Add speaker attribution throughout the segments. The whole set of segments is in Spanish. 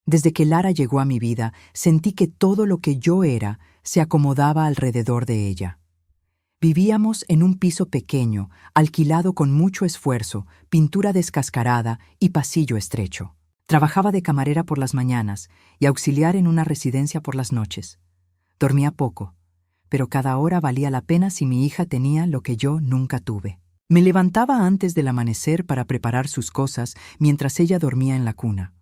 Speaker 1: Desde que Lara llegó a mi vida, sentí que todo lo que yo era se acomodaba alrededor de ella. Vivíamos en un piso pequeño, alquilado con mucho esfuerzo, pintura descascarada y pasillo estrecho. Trabajaba de camarera por las mañanas y auxiliar en una residencia por las noches. Dormía poco, pero cada hora valía la pena si mi hija tenía lo que yo nunca tuve. Me levantaba antes del amanecer para preparar sus cosas mientras ella dormía en la cuna.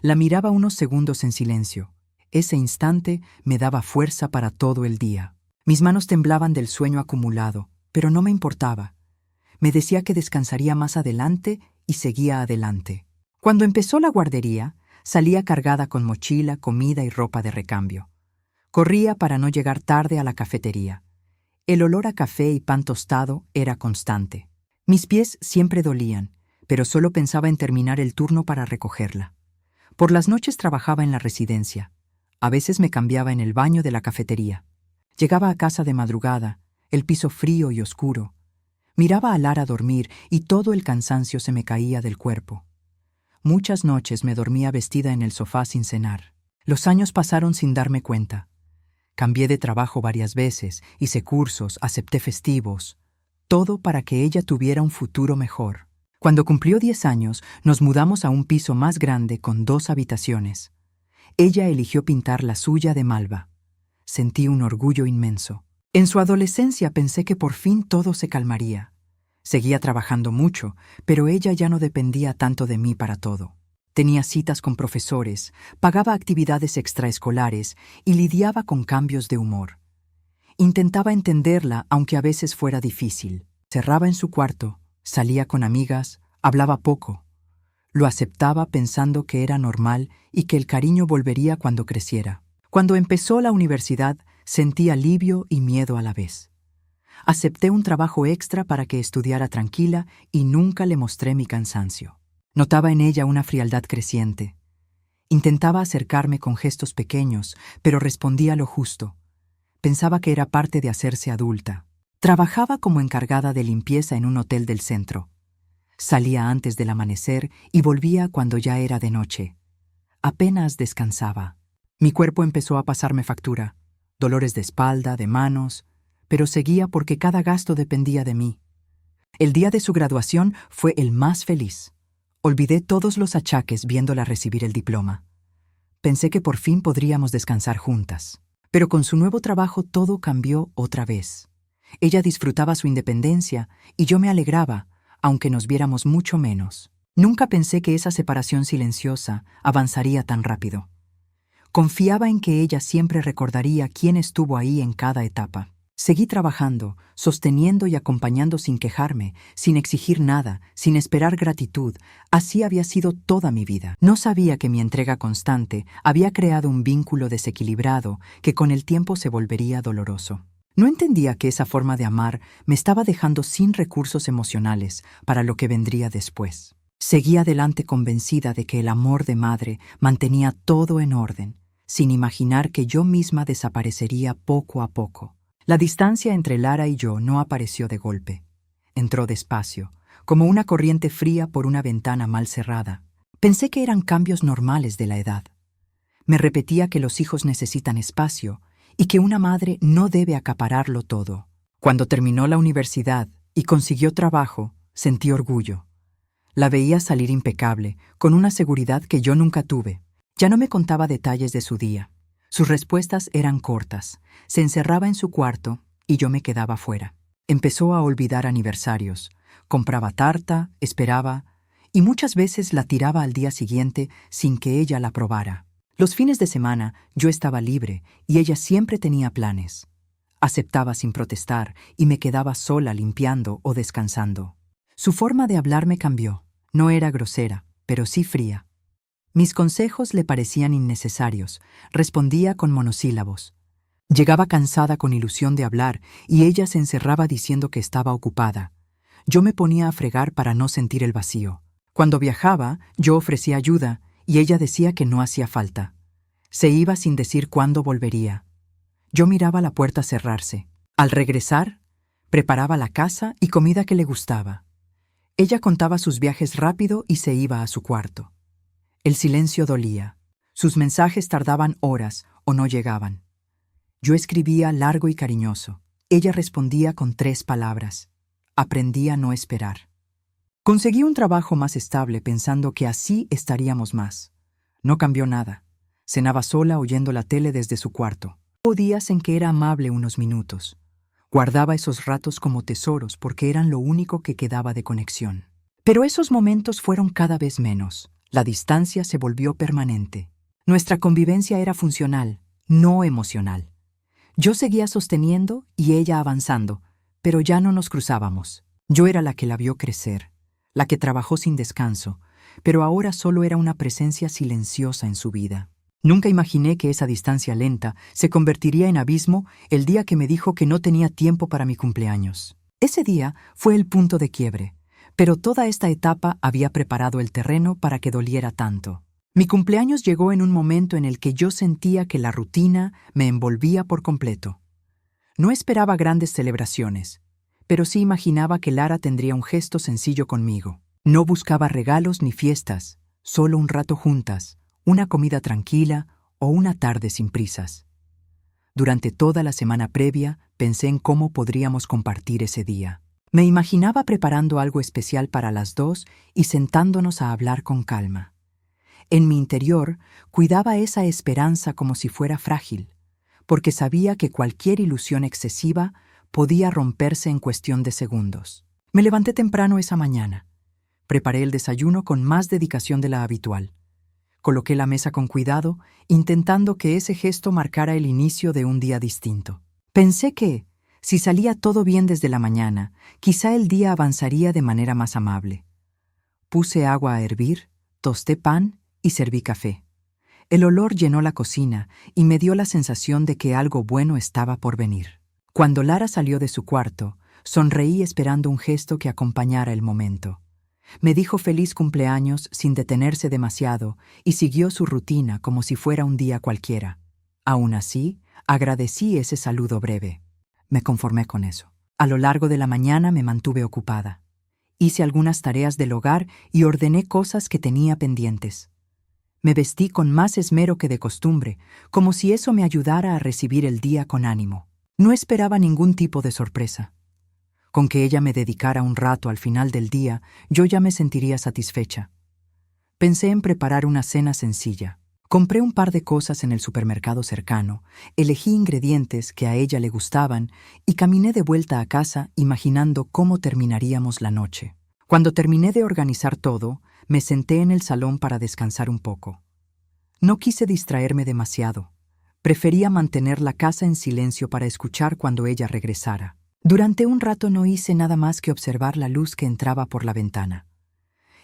Speaker 1: La miraba unos segundos en silencio. Ese instante me daba fuerza para todo el día. Mis manos temblaban del sueño acumulado, pero no me importaba. Me decía que descansaría más adelante y seguía adelante. Cuando empezó la guardería, salía cargada con mochila, comida y ropa de recambio. Corría para no llegar tarde a la cafetería. El olor a café y pan tostado era constante. Mis pies siempre dolían, pero solo pensaba en terminar el turno para recogerla. Por las noches trabajaba en la residencia. A veces me cambiaba en el baño de la cafetería. Llegaba a casa de madrugada, el piso frío y oscuro. Miraba a Lara dormir y todo el cansancio se me caía del cuerpo. Muchas noches me dormía vestida en el sofá sin cenar. Los años pasaron sin darme cuenta. Cambié de trabajo varias veces, hice cursos, acepté festivos. Todo para que ella tuviera un futuro mejor. Cuando cumplió 10 años, nos mudamos a un piso más grande con 2 habitaciones. Ella eligió pintar la suya de malva. Sentí un orgullo inmenso. En su adolescencia pensé que por fin todo se calmaría. Seguía trabajando mucho, pero ella ya no dependía tanto de mí para todo. Tenía citas con profesores, pagaba actividades extraescolares y lidiaba con cambios de humor. Intentaba entenderla, aunque a veces fuera difícil. Cerraba en su cuarto, salía con amigas, hablaba poco. Lo aceptaba pensando que era normal y que el cariño volvería cuando creciera. Cuando empezó la universidad, sentí alivio y miedo a la vez. Acepté un trabajo extra para que estudiara tranquila y nunca le mostré mi cansancio. Notaba en ella una frialdad creciente. Intentaba acercarme con gestos pequeños, pero respondía lo justo. Pensaba que era parte de hacerse adulta. Trabajaba como encargada de limpieza en un hotel del centro. Salía antes del amanecer y volvía cuando ya era de noche. Apenas descansaba. Mi cuerpo empezó a pasarme factura. Dolores de espalda, de manos, pero seguía porque cada gasto dependía de mí. El día de su graduación fue el más feliz. Olvidé todos los achaques viéndola recibir el diploma. Pensé que por fin podríamos descansar juntas. Pero con su nuevo trabajo todo cambió otra vez. Ella disfrutaba su independencia y yo me alegraba, aunque nos viéramos mucho menos. Nunca pensé que esa separación silenciosa avanzaría tan rápido. Confiaba en que ella siempre recordaría quién estuvo ahí en cada etapa. Seguí trabajando, sosteniendo y acompañando sin quejarme, sin exigir nada, sin esperar gratitud. Así había sido toda mi vida. No sabía que mi entrega constante había creado un vínculo desequilibrado que con el tiempo se volvería doloroso. No entendía que esa forma de amar me estaba dejando sin recursos emocionales para lo que vendría después. Seguí adelante convencida de que el amor de madre mantenía todo en orden, sin imaginar que yo misma desaparecería poco a poco. La distancia entre Lara y yo no apareció de golpe. Entró despacio, como una corriente fría por una ventana mal cerrada. Pensé que eran cambios normales de la edad. Me repetía que los hijos necesitan espacio y que una madre no debe acapararlo todo. Cuando terminó la universidad y consiguió trabajo, sentí orgullo. La veía salir impecable, con una seguridad que yo nunca tuve. Ya no me contaba detalles de su día. Sus respuestas eran cortas. Se encerraba en su cuarto y yo me quedaba fuera. Empezó a olvidar aniversarios. Compraba tarta, esperaba, y muchas veces la tiraba al día siguiente sin que ella la probara. Los fines de semana yo estaba libre y ella siempre tenía planes. Aceptaba sin protestar y me quedaba sola limpiando o descansando. Su forma de hablarme cambió. No era grosera, pero sí fría. Mis consejos le parecían innecesarios. Respondía con monosílabos. Llegaba cansada con ilusión de hablar y ella se encerraba diciendo que estaba ocupada. Yo me ponía a fregar para no sentir el vacío. Cuando viajaba, yo ofrecía ayuda y ella decía que no hacía falta. Se iba sin decir cuándo volvería. Yo miraba la puerta cerrarse. Al regresar, preparaba la casa y comida que le gustaba. Ella contaba sus viajes rápido y se iba a su cuarto. El silencio dolía. Sus mensajes tardaban horas o no llegaban. Yo escribía largo y cariñoso. Ella respondía con 3 palabras. Aprendí a no esperar. Conseguí un trabajo más estable pensando que así estaríamos más. No cambió nada. Cenaba sola oyendo la tele desde su cuarto. Hubo días en que era amable unos minutos. Guardaba esos ratos como tesoros porque eran lo único que quedaba de conexión. Pero esos momentos fueron cada vez menos. La distancia se volvió permanente. Nuestra convivencia era funcional, no emocional. Yo seguía sosteniendo y ella avanzando, pero ya no nos cruzábamos. Yo era la que la vio crecer, la que trabajó sin descanso, pero ahora solo era una presencia silenciosa en su vida. Nunca imaginé que esa distancia lenta se convertiría en abismo el día que me dijo que no tenía tiempo para mi cumpleaños. Ese día fue el punto de quiebre, pero toda esta etapa había preparado el terreno para que doliera tanto. Mi cumpleaños llegó en un momento en el que yo sentía que la rutina me envolvía por completo. No esperaba grandes celebraciones, pero sí imaginaba que Lara tendría un gesto sencillo conmigo. No buscaba regalos ni fiestas, solo un rato juntas, una comida tranquila o una tarde sin prisas. Durante toda la semana previa pensé en cómo podríamos compartir ese día. Me imaginaba preparando algo especial para las 2 y sentándonos a hablar con calma. En mi interior cuidaba esa esperanza como si fuera frágil, porque sabía que cualquier ilusión excesiva podía romperse en cuestión de segundos. Me levanté temprano esa mañana. Preparé el desayuno con más dedicación de la habitual. Coloqué la mesa con cuidado, intentando que ese gesto marcara el inicio de un día distinto. Pensé que, si salía todo bien desde la mañana, quizá el día avanzaría de manera más amable. Puse agua a hervir, tosté pan y serví café. El olor llenó la cocina y me dio la sensación de que algo bueno estaba por venir. Cuando Lara salió de su cuarto, sonreí esperando un gesto que acompañara el momento. Me dijo feliz cumpleaños sin detenerse demasiado y siguió su rutina como si fuera un día cualquiera. Aún así, agradecí ese saludo breve. Me conformé con eso. A lo largo de la mañana me mantuve ocupada. Hice algunas tareas del hogar y ordené cosas que tenía pendientes. Me vestí con más esmero que de costumbre, como si eso me ayudara a recibir el día con ánimo. No esperaba ningún tipo de sorpresa. Con que ella me dedicara un rato al final del día, yo ya me sentiría satisfecha. Pensé en preparar una cena sencilla. Compré un par de cosas en el supermercado cercano, elegí ingredientes que a ella le gustaban y caminé de vuelta a casa imaginando cómo terminaríamos la noche. Cuando terminé de organizar todo, me senté en el salón para descansar un poco. No quise distraerme demasiado. Prefería mantener la casa en silencio para escuchar cuando ella regresara. Durante un rato no hice nada más que observar la luz que entraba por la ventana.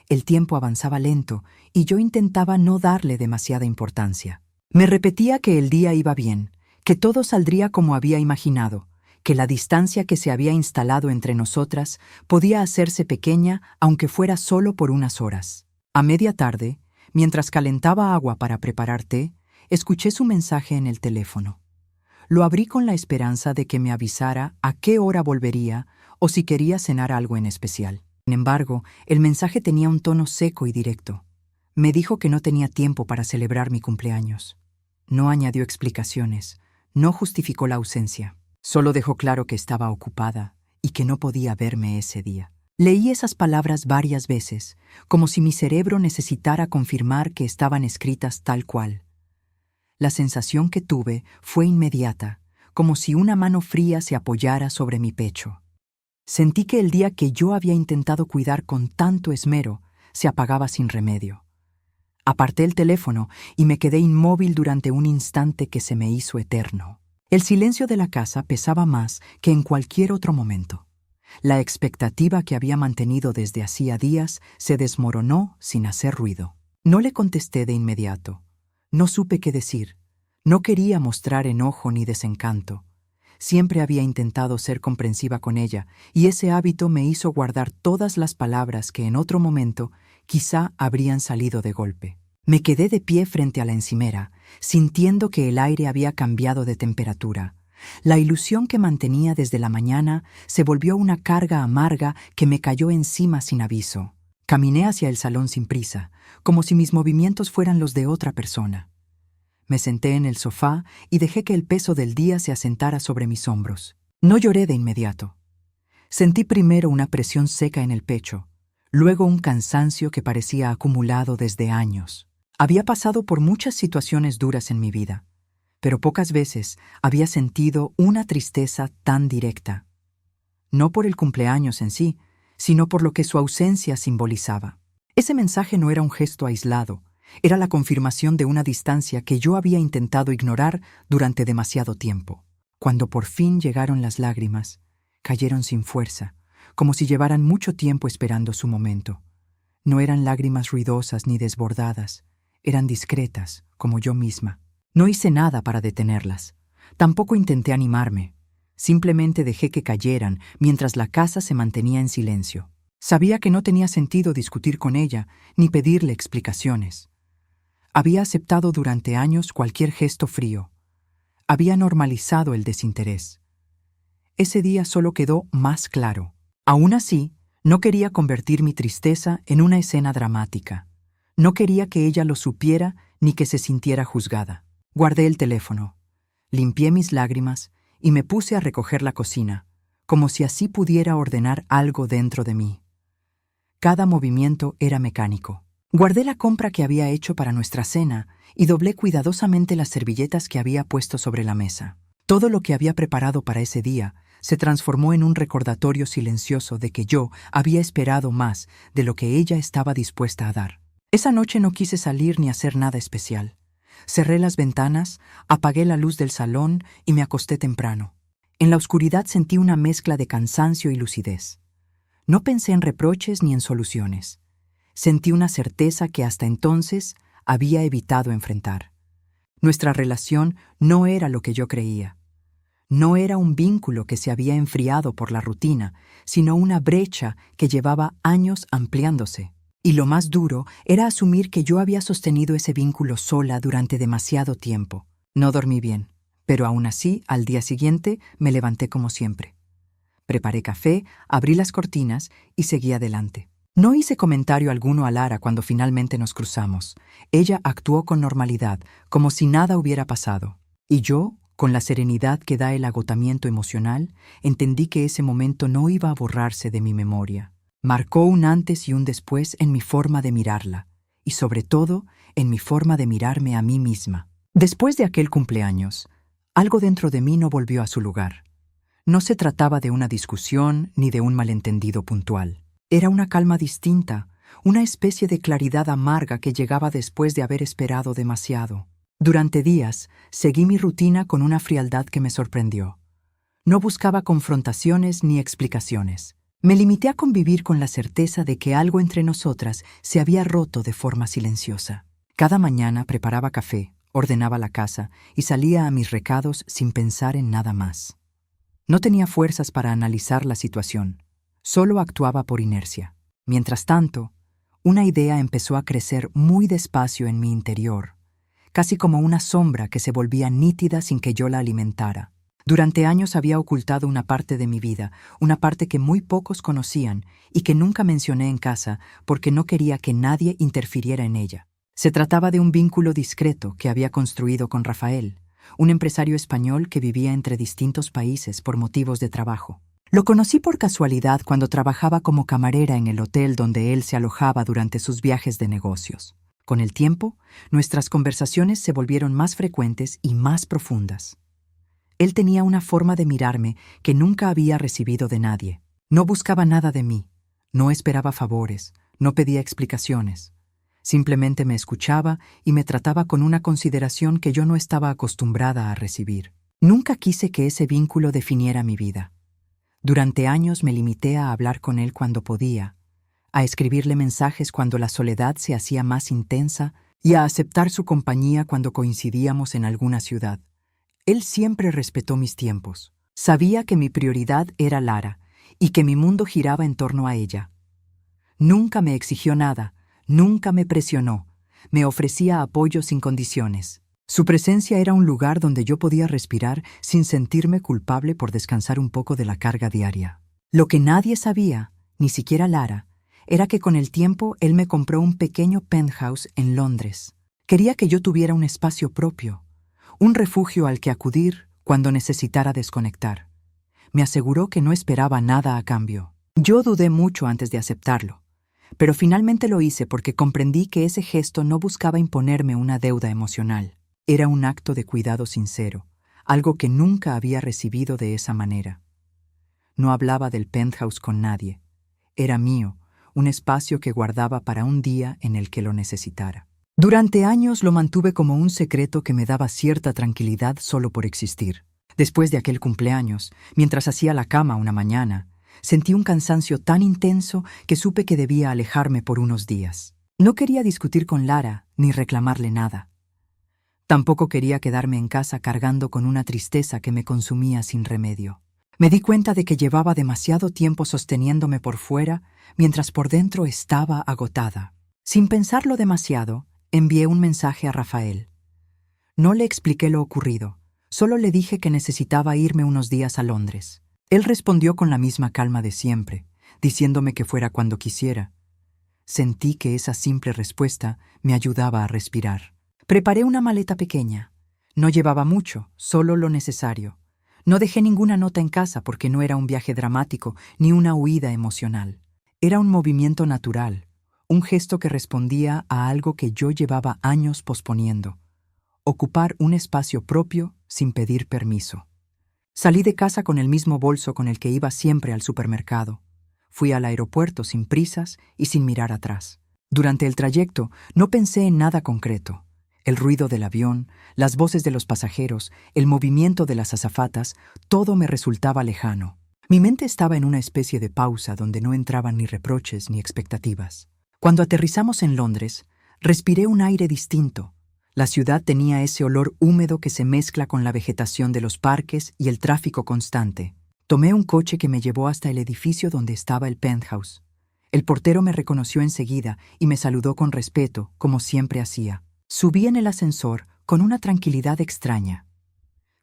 Speaker 1: El tiempo avanzaba lento y yo intentaba no darle demasiada importancia. Me repetía que el día iba bien, que todo saldría como había imaginado, que la distancia que se había instalado entre nosotras podía hacerse pequeña aunque fuera solo por unas horas. A media tarde, mientras calentaba agua para preparar té, escuché su mensaje en el teléfono. Lo abrí con la esperanza de que me avisara a qué hora volvería o si quería cenar algo en especial. Sin embargo, el mensaje tenía un tono seco y directo. Me dijo que no tenía tiempo para celebrar mi cumpleaños. No añadió explicaciones, no justificó la ausencia. Solo dejó claro que estaba ocupada y que no podía verme ese día. Leí esas palabras varias veces, como si mi cerebro necesitara confirmar que estaban escritas tal cual. La sensación que tuve fue inmediata, como si una mano fría se apoyara sobre mi pecho. Sentí que el día que yo había intentado cuidar con tanto esmero se apagaba sin remedio. Aparté el teléfono y me quedé inmóvil durante un instante que se me hizo eterno. El silencio de la casa pesaba más que en cualquier otro momento. La expectativa que había mantenido desde hacía días se desmoronó sin hacer ruido. No le contesté de inmediato. No supe qué decir. No quería mostrar enojo ni desencanto. Siempre había intentado ser comprensiva con ella, y ese hábito me hizo guardar todas las palabras que en otro momento quizá habrían salido de golpe. Me quedé de pie frente a la encimera, sintiendo que el aire había cambiado de temperatura. La ilusión que mantenía desde la mañana se volvió una carga amarga que me cayó encima sin aviso. Caminé hacia el salón sin prisa, como si mis movimientos fueran los de otra persona. Me senté en el sofá y dejé que el peso del día se asentara sobre mis hombros. No lloré de inmediato. Sentí primero una presión seca en el pecho, luego un cansancio que parecía acumulado desde años. Había pasado por muchas situaciones duras en mi vida, pero pocas veces había sentido una tristeza tan directa. No por el cumpleaños en sí, sino por lo que su ausencia simbolizaba. Ese mensaje no era un gesto aislado, era la confirmación de una distancia que yo había intentado ignorar durante demasiado tiempo. Cuando por fin llegaron las lágrimas, cayeron sin fuerza, como si llevaran mucho tiempo esperando su momento. No eran lágrimas ruidosas ni desbordadas, eran discretas, como yo misma. No hice nada para detenerlas. Tampoco intenté animarme. Simplemente dejé que cayeran mientras la casa se mantenía en silencio. Sabía que no tenía sentido discutir con ella ni pedirle explicaciones. Había aceptado durante años cualquier gesto frío. Había normalizado el desinterés. Ese día solo quedó más claro. Aún así, no quería convertir mi tristeza en una escena dramática. No quería que ella lo supiera ni que se sintiera juzgada. Guardé el teléfono, limpié mis lágrimas y me puse a recoger la cocina, como si así pudiera ordenar algo dentro de mí. Cada movimiento era mecánico. Guardé la compra que había hecho para nuestra cena y doblé cuidadosamente las servilletas que había puesto sobre la mesa. Todo lo que había preparado para ese día se transformó en un recordatorio silencioso de que yo había esperado más de lo que ella estaba dispuesta a dar. Esa noche no quise salir ni hacer nada especial. Cerré las ventanas, apagué la luz del salón y me acosté temprano. En la oscuridad sentí una mezcla de cansancio y lucidez. No pensé en reproches ni en soluciones. Sentí una certeza que hasta entonces había evitado enfrentar. Nuestra relación no era lo que yo creía. No era un vínculo que se había enfriado por la rutina, sino una brecha que llevaba años ampliándose. Y lo más duro era asumir que yo había sostenido ese vínculo sola durante demasiado tiempo. No dormí bien, pero aún así, al día siguiente, me levanté como siempre. Preparé café, abrí las cortinas y seguí adelante. No hice comentario alguno a Lara cuando finalmente nos cruzamos. Ella actuó con normalidad, como si nada hubiera pasado. Y yo, con la serenidad que da el agotamiento emocional, entendí que ese momento no iba a borrarse de mi memoria. Marcó un antes y un después en mi forma de mirarla, y sobre todo, en mi forma de mirarme a mí misma. Después de aquel cumpleaños, algo dentro de mí no volvió a su lugar. No se trataba de una discusión ni de un malentendido puntual. Era una calma distinta, una especie de claridad amarga que llegaba después de haber esperado demasiado. Durante días, seguí mi rutina con una frialdad que me sorprendió. No buscaba confrontaciones ni explicaciones. Me limité a convivir con la certeza de que algo entre nosotras se había roto de forma silenciosa. Cada mañana preparaba café, ordenaba la casa y salía a mis recados sin pensar en nada más. No tenía fuerzas para analizar la situación, solo actuaba por inercia. Mientras tanto, una idea empezó a crecer muy despacio en mi interior, casi como una sombra que se volvía nítida sin que yo la alimentara. Durante años había ocultado una parte de mi vida, una parte que muy pocos conocían y que nunca mencioné en casa porque no quería que nadie interfiriera en ella. Se trataba de un vínculo discreto que había construido con Rafael, un empresario español que vivía entre distintos países por motivos de trabajo. Lo conocí por casualidad cuando trabajaba como camarera en el hotel donde él se alojaba durante sus viajes de negocios. Con el tiempo, nuestras conversaciones se volvieron más frecuentes y más profundas. Él tenía una forma de mirarme que nunca había recibido de nadie. No buscaba nada de mí, no esperaba favores, no pedía explicaciones. Simplemente me escuchaba y me trataba con una consideración que yo no estaba acostumbrada a recibir. Nunca quise que ese vínculo definiera mi vida. Durante años me limité a hablar con él cuando podía, a escribirle mensajes cuando la soledad se hacía más intensa y a aceptar su compañía cuando coincidíamos en alguna ciudad. Él siempre respetó mis tiempos. Sabía que mi prioridad era Lara y que mi mundo giraba en torno a ella. Nunca me exigió nada, nunca me presionó, me ofrecía apoyo sin condiciones. Su presencia era un lugar donde yo podía respirar sin sentirme culpable por descansar un poco de la carga diaria. Lo que nadie sabía, ni siquiera Lara, era que con el tiempo él me compró un pequeño penthouse en Londres. Quería que yo tuviera un espacio propio, un refugio al que acudir cuando necesitara desconectar. Me aseguró que no esperaba nada a cambio. Yo dudé mucho antes de aceptarlo, pero finalmente lo hice porque comprendí que ese gesto no buscaba imponerme una deuda emocional. Era un acto de cuidado sincero, algo que nunca había recibido de esa manera. No hablaba del penthouse con nadie. Era mío, un espacio que guardaba para un día en el que lo necesitara. Durante años lo mantuve como un secreto que me daba cierta tranquilidad solo por existir. Después de aquel cumpleaños, mientras hacía la cama una mañana, sentí un cansancio tan intenso que supe que debía alejarme por unos días. No quería discutir con Lara ni reclamarle nada. Tampoco quería quedarme en casa cargando con una tristeza que me consumía sin remedio. Me di cuenta de que llevaba demasiado tiempo sosteniéndome por fuera, mientras por dentro estaba agotada. Sin pensarlo demasiado, envié un mensaje a Rafael. No le expliqué lo ocurrido, solo le dije que necesitaba irme unos días a Londres. Él respondió con la misma calma de siempre, diciéndome que fuera cuando quisiera. Sentí que esa simple respuesta me ayudaba a respirar. Preparé una maleta pequeña. No llevaba mucho, solo lo necesario. No dejé ninguna nota en casa porque no era un viaje dramático ni una huida emocional. Era un movimiento natural, un gesto que respondía a algo que yo llevaba años posponiendo: ocupar un espacio propio sin pedir permiso. Salí de casa con el mismo bolso con el que iba siempre al supermercado. Fui al aeropuerto sin prisas y sin mirar atrás. Durante el trayecto no pensé en nada concreto. El ruido del avión, las voces de los pasajeros, el movimiento de las azafatas, todo me resultaba lejano. Mi mente estaba en una especie de pausa donde no entraban ni reproches ni expectativas. Cuando aterrizamos en Londres, respiré un aire distinto. La ciudad tenía ese olor húmedo que se mezcla con la vegetación de los parques y el tráfico constante. Tomé un coche que me llevó hasta el edificio donde estaba el penthouse. El portero me reconoció enseguida y me saludó con respeto, como siempre hacía. Subí en el ascensor con una tranquilidad extraña.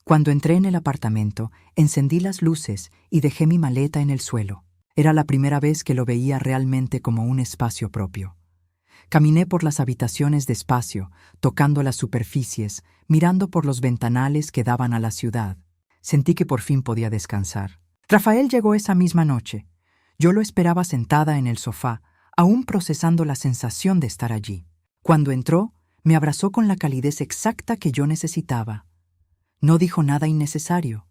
Speaker 1: Cuando entré en el apartamento, encendí las luces y dejé mi maleta en el suelo. Era la primera vez que lo veía realmente como un espacio propio. Caminé por las habitaciones despacio, tocando las superficies, mirando por los ventanales que daban a la ciudad. Sentí que por fin podía descansar. Rafael llegó esa misma noche. Yo lo esperaba sentada en el sofá, aún procesando la sensación de estar allí. Cuando entró, me abrazó con la calidez exacta que yo necesitaba. No dijo nada innecesario.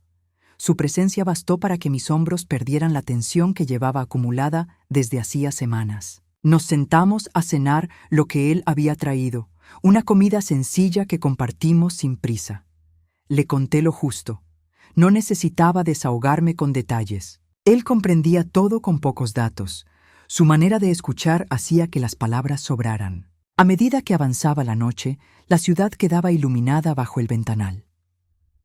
Speaker 1: Su presencia bastó para que mis hombros perdieran la tensión que llevaba acumulada desde hacía semanas. Nos sentamos a cenar lo que él había traído, una comida sencilla que compartimos sin prisa. Le conté lo justo. No necesitaba desahogarme con detalles. Él comprendía todo con pocos datos. Su manera de escuchar hacía que las palabras sobraran. A medida que avanzaba la noche, la ciudad quedaba iluminada bajo el ventanal.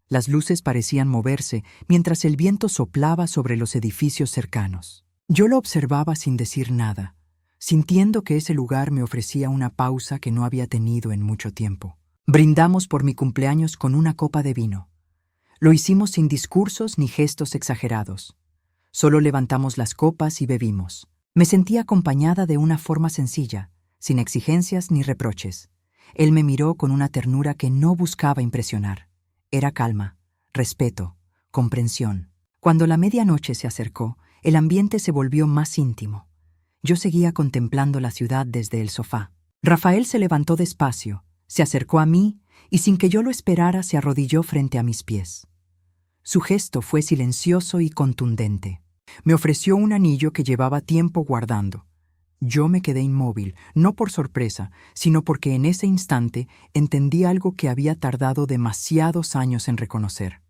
Speaker 1: Las luces parecían moverse mientras el viento soplaba sobre los edificios cercanos. Yo lo observaba sin decir nada, sintiendo que ese lugar me ofrecía una pausa que no había tenido en mucho tiempo. Brindamos por mi cumpleaños con una copa de vino. Lo hicimos sin discursos ni gestos exagerados. Solo levantamos las copas y bebimos. Me sentí acompañada de una forma sencilla, sin exigencias ni reproches. Él me miró con una ternura que no buscaba impresionar. Era calma, respeto, comprensión. Cuando la medianoche se acercó, el ambiente se volvió más íntimo. Yo seguía contemplando la ciudad desde el sofá. Rafael se levantó despacio, se acercó a mí y sin que yo lo esperara se arrodilló frente a mis pies. Su gesto fue silencioso y contundente. Me ofreció un anillo que llevaba tiempo guardando. Yo me quedé inmóvil, no por sorpresa, sino porque en ese instante entendí algo que había tardado demasiados años en reconocer.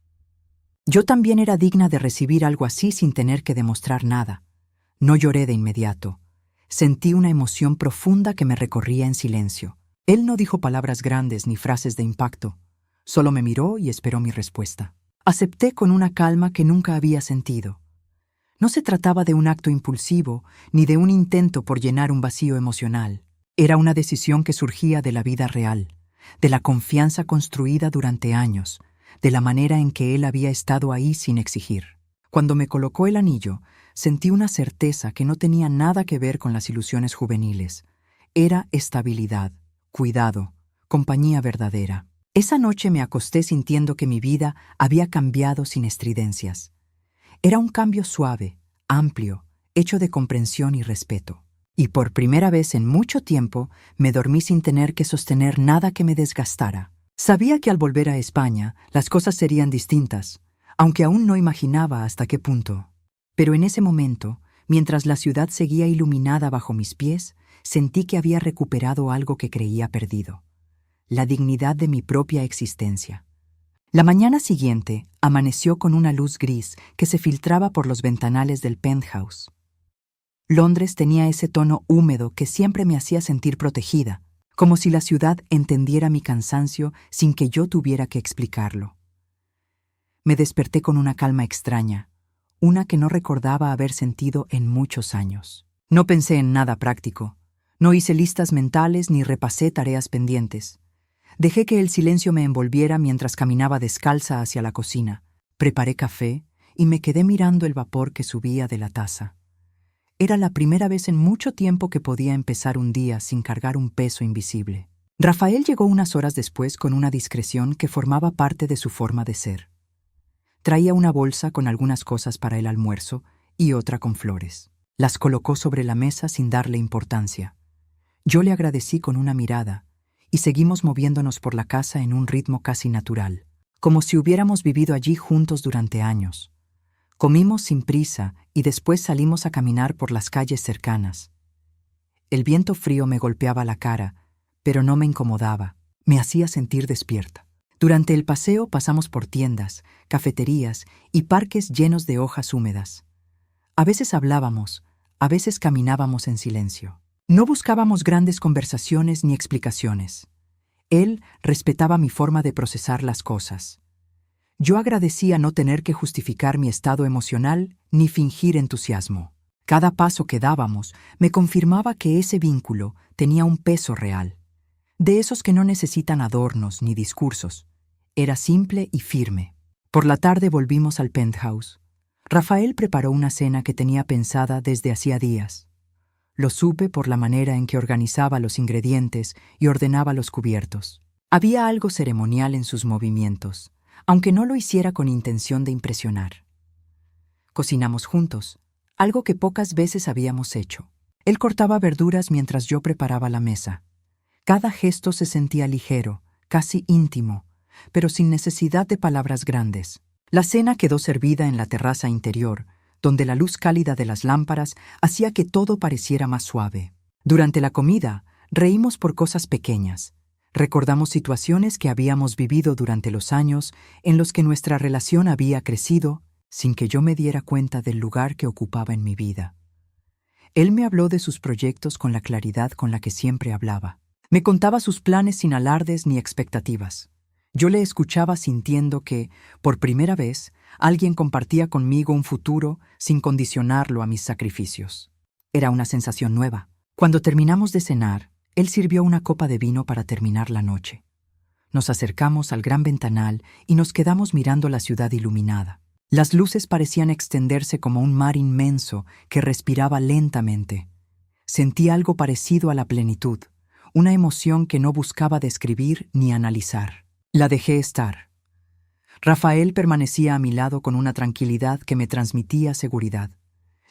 Speaker 1: Yo también era digna de recibir algo así sin tener que demostrar nada. No lloré de inmediato. Sentí una emoción profunda que me recorría en silencio. Él no dijo palabras grandes ni frases de impacto. Solo me miró y esperó mi respuesta. Acepté con una calma que nunca había sentido. No se trataba de un acto impulsivo, ni de un intento por llenar un vacío emocional. Era una decisión que surgía de la vida real, de la confianza construida durante años, de la manera en que él había estado ahí sin exigir. Cuando me colocó el anillo, sentí una certeza que no tenía nada que ver con las ilusiones juveniles. Era estabilidad, cuidado, compañía verdadera. Esa noche me acosté sintiendo que mi vida había cambiado sin estridencias. Era un cambio suave, amplio, hecho de comprensión y respeto. Y por primera vez en mucho tiempo me dormí sin tener que sostener nada que me desgastara. Sabía que al volver a España las cosas serían distintas, aunque aún no imaginaba hasta qué punto. Pero en ese momento, mientras la ciudad seguía iluminada bajo mis pies, sentí que había recuperado algo que creía perdido: la dignidad de mi propia existencia. La mañana siguiente amaneció con una luz gris que se filtraba por los ventanales del penthouse. Londres tenía ese tono húmedo que siempre me hacía sentir protegida, como si la ciudad entendiera mi cansancio sin que yo tuviera que explicarlo. Me desperté con una calma extraña, una que no recordaba haber sentido en muchos años. No pensé en nada práctico, no hice listas mentales ni repasé tareas pendientes. Dejé que el silencio me envolviera mientras caminaba descalza hacia la cocina. Preparé café y me quedé mirando el vapor que subía de la taza. Era la primera vez en mucho tiempo que podía empezar un día sin cargar un peso invisible. Rafael llegó unas horas después con una discreción que formaba parte de su forma de ser. Traía una bolsa con algunas cosas para el almuerzo y otra con flores. Las colocó sobre la mesa sin darle importancia. Yo le agradecí con una mirada y seguimos moviéndonos por la casa en un ritmo casi natural, como si hubiéramos vivido allí juntos durante años. Comimos sin prisa y después salimos a caminar por las calles cercanas. El viento frío me golpeaba la cara, pero no me incomodaba, me hacía sentir despierta. Durante el paseo pasamos por tiendas, cafeterías y parques llenos de hojas húmedas. A veces hablábamos, a veces caminábamos en silencio. No buscábamos grandes conversaciones ni explicaciones. Él respetaba mi forma de procesar las cosas. Yo agradecía no tener que justificar mi estado emocional ni fingir entusiasmo. Cada paso que dábamos me confirmaba que ese vínculo tenía un peso real, de esos que no necesitan adornos ni discursos. Era simple y firme. Por la tarde volvimos al penthouse. Rafael preparó una cena que tenía pensada desde hacía días. Lo supe por la manera en que organizaba los ingredientes y ordenaba los cubiertos. Había algo ceremonial en sus movimientos, aunque no lo hiciera con intención de impresionar. Cocinamos juntos, algo que pocas veces habíamos hecho. Él cortaba verduras mientras yo preparaba la mesa. Cada gesto se sentía ligero, casi íntimo, pero sin necesidad de palabras grandes. La cena quedó servida en la terraza interior, donde la luz cálida de las lámparas hacía que todo pareciera más suave. Durante la comida, reímos por cosas pequeñas. Recordamos situaciones que habíamos vivido durante los años en los que nuestra relación había crecido sin que yo me diera cuenta del lugar que ocupaba en mi vida. Él me habló de sus proyectos con la claridad con la que siempre hablaba. Me contaba sus planes sin alardes ni expectativas. Yo le escuchaba sintiendo que, por primera vez, alguien compartía conmigo un futuro sin condicionarlo a mis sacrificios. Era una sensación nueva. Cuando terminamos de cenar, él sirvió una copa de vino para terminar la noche. Nos acercamos al gran ventanal y nos quedamos mirando la ciudad iluminada. Las luces parecían extenderse como un mar inmenso que respiraba lentamente. Sentí algo parecido a la plenitud, una emoción que no buscaba describir ni analizar. La dejé estar. Rafael permanecía a mi lado con una tranquilidad que me transmitía seguridad.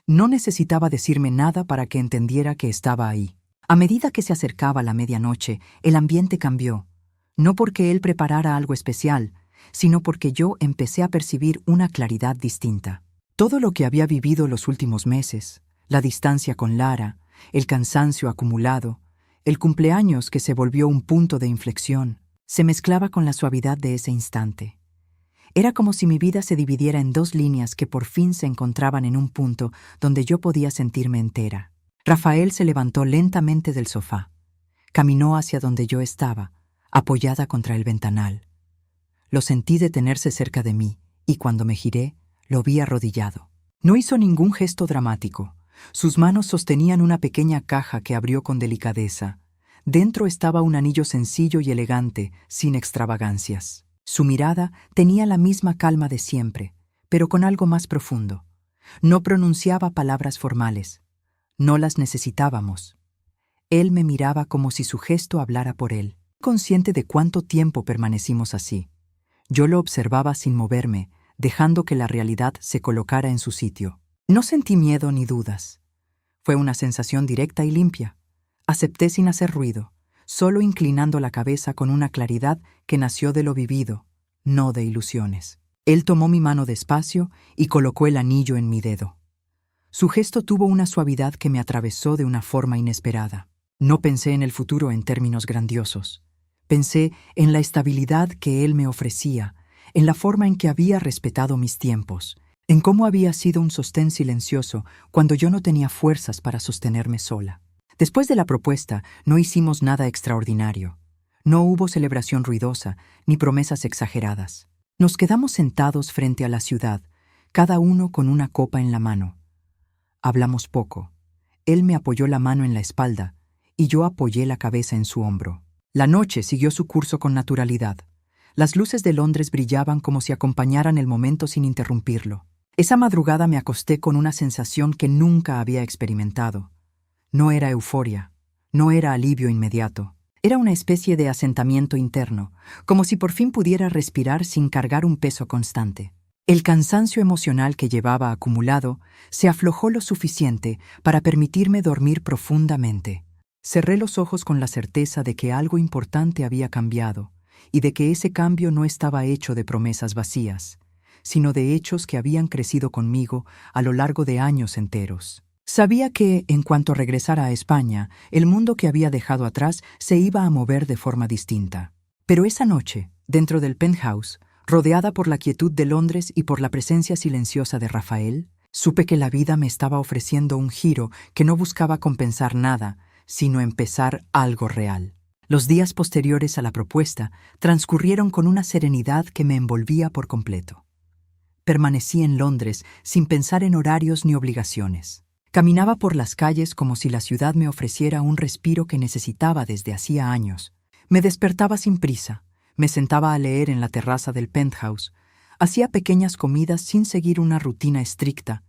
Speaker 1: No necesitaba decirme nada para que entendiera que estaba ahí. A medida que se acercaba la medianoche, el ambiente cambió, no porque él preparara algo especial, sino porque yo empecé a percibir una claridad distinta. Todo lo que había vivido los últimos meses, la distancia con Lara, el cansancio acumulado, el cumpleaños que se volvió un punto de inflexión, se mezclaba con la suavidad de ese instante. Era como si mi vida se dividiera en dos líneas que por fin se encontraban en un punto donde yo podía sentirme entera. Rafael se levantó lentamente del sofá. Caminó hacia donde yo estaba, apoyada contra el ventanal. Lo sentí detenerse cerca de mí, y cuando me giré, lo vi arrodillado. No hizo ningún gesto dramático. Sus manos sostenían una pequeña caja que abrió con delicadeza. Dentro estaba un anillo sencillo y elegante, sin extravagancias. Su mirada tenía la misma calma de siempre, pero con algo más profundo. No pronunciaba palabras formales. No las necesitábamos. Él me miraba como si su gesto hablara por él. consciente de cuánto tiempo permanecimos así. Yo lo observaba sin moverme, dejando que la realidad se colocara en su sitio. No sentí miedo ni dudas. Fue una sensación directa y limpia. Acepté sin hacer ruido, solo inclinando la cabeza con una claridad que nació de lo vivido, no de ilusiones. Él tomó mi mano despacio y colocó el anillo en mi dedo. Su gesto tuvo una suavidad que me atravesó de una forma inesperada. No pensé en el futuro en términos grandiosos. Pensé en la estabilidad que él me ofrecía, en la forma en que había respetado mis tiempos, en cómo había sido un sostén silencioso cuando yo no tenía fuerzas para sostenerme sola. Después de la propuesta, no hicimos nada extraordinario. No hubo celebración ruidosa, ni promesas exageradas. Nos quedamos sentados frente a la ciudad, cada uno con una copa en la mano. Hablamos poco. Él me apoyó la mano en la espalda, y yo apoyé la cabeza en su hombro. La noche siguió su curso con naturalidad. Las luces de Londres brillaban como si acompañaran el momento sin interrumpirlo. Esa madrugada me acosté con una sensación que nunca había experimentado. No era euforia, no era alivio inmediato. Era una especie de asentamiento interno, como si por fin pudiera respirar sin cargar un peso constante. El cansancio emocional que llevaba acumulado se aflojó lo suficiente para permitirme dormir profundamente. Cerré los ojos con la certeza de que algo importante había cambiado y de que ese cambio no estaba hecho de promesas vacías, sino de hechos que habían crecido conmigo a lo largo de años enteros. Sabía que, en cuanto regresara a España, el mundo que había dejado atrás se iba a mover de forma distinta. Pero esa noche, dentro del penthouse, rodeada por la quietud de Londres y por la presencia silenciosa de Rafael, supe que la vida me estaba ofreciendo un giro que no buscaba compensar nada, sino empezar algo real. Los días posteriores a la propuesta transcurrieron con una serenidad que me envolvía por completo. Permanecí en Londres sin pensar en horarios ni obligaciones. Caminaba por las calles como si la ciudad me ofreciera un respiro que necesitaba desde hacía años. Me despertaba sin prisa, me sentaba a leer en la terraza del penthouse, hacía pequeñas comidas sin seguir una rutina estricta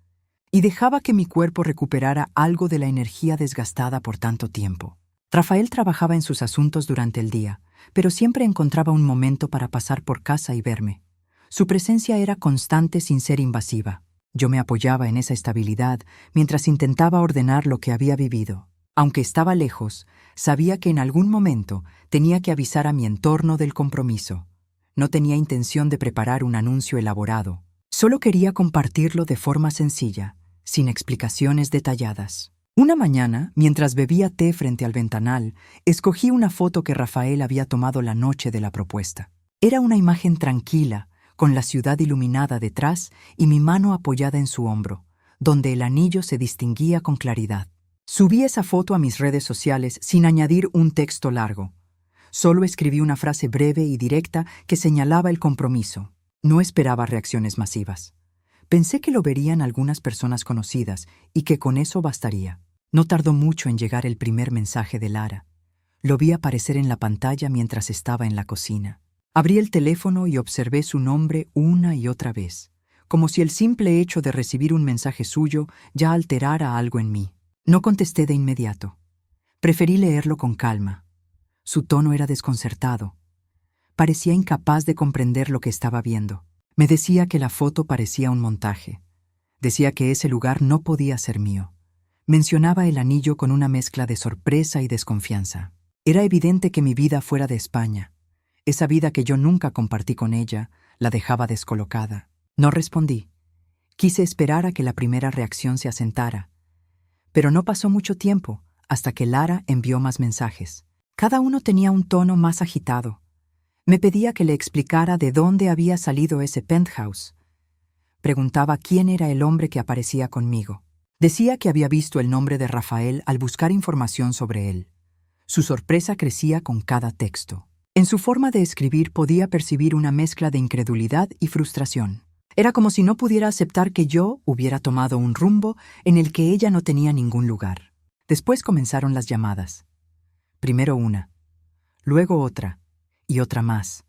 Speaker 1: y dejaba que mi cuerpo recuperara algo de la energía desgastada por tanto tiempo. Rafael trabajaba en sus asuntos durante el día, pero siempre encontraba un momento para pasar por casa y verme. Su presencia era constante sin ser invasiva. Yo me apoyaba en esa estabilidad mientras intentaba ordenar lo que había vivido. Aunque estaba lejos, sabía que en algún momento tenía que avisar a mi entorno del compromiso. No tenía intención de preparar un anuncio elaborado. Solo quería compartirlo de forma sencilla, sin explicaciones detalladas. Una mañana, mientras bebía té frente al ventanal, escogí una foto que Rafael había tomado la noche de la propuesta. Era una imagen tranquila, con la ciudad iluminada detrás y mi mano apoyada en su hombro, donde el anillo se distinguía con claridad. Subí esa foto a mis redes sociales sin añadir un texto largo. Solo escribí una frase breve y directa que señalaba el compromiso. No esperaba reacciones masivas. Pensé que lo verían algunas personas conocidas y que con eso bastaría. No tardó mucho en llegar el primer mensaje de Lara. Lo vi aparecer en la pantalla mientras estaba en la cocina. Abrí el teléfono y observé su nombre una y otra vez, como si el simple hecho de recibir un mensaje suyo ya alterara algo en mí. No contesté de inmediato. Preferí leerlo con calma. Su tono era desconcertado. Parecía incapaz de comprender lo que estaba viendo. Me decía que la foto parecía un montaje. Decía que ese lugar no podía ser mío. Mencionaba el anillo con una mezcla de sorpresa y desconfianza. Era evidente que mi vida fuera de España. Esa vida que yo nunca compartí con ella la dejaba descolocada. No respondí. Quise esperar a que la primera reacción se asentara. Pero no pasó mucho tiempo hasta que Lara envió más mensajes. Cada uno tenía un tono más agitado. Me pedía que le explicara de dónde había salido ese penthouse. Preguntaba quién era el hombre que aparecía conmigo. Decía que había visto el nombre de Rafael al buscar información sobre él. Su sorpresa crecía con cada texto. En su forma de escribir podía percibir una mezcla de incredulidad y frustración. Era como si no pudiera aceptar que yo hubiera tomado un rumbo en el que ella no tenía ningún lugar. Después comenzaron las llamadas. Primero una, luego otra, y otra más.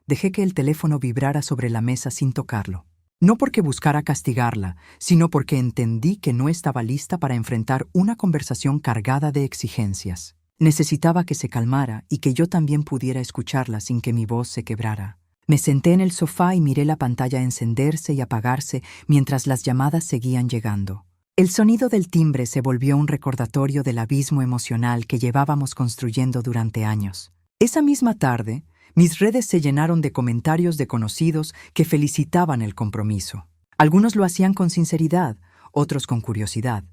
Speaker 1: Dejé que el teléfono vibrara sobre la mesa sin tocarlo. No porque buscara castigarla, sino porque entendí que no estaba lista para enfrentar una conversación cargada de exigencias. Necesitaba que se calmara y que yo también pudiera escucharla sin que mi voz se quebrara. Me senté en el sofá y miré la pantalla encenderse y apagarse mientras las llamadas seguían llegando. El sonido del timbre se volvió un recordatorio del abismo emocional que llevábamos construyendo durante años. Esa misma tarde, mis redes se llenaron de comentarios de conocidos que felicitaban el compromiso. Algunos lo hacían con sinceridad, otros con curiosidad.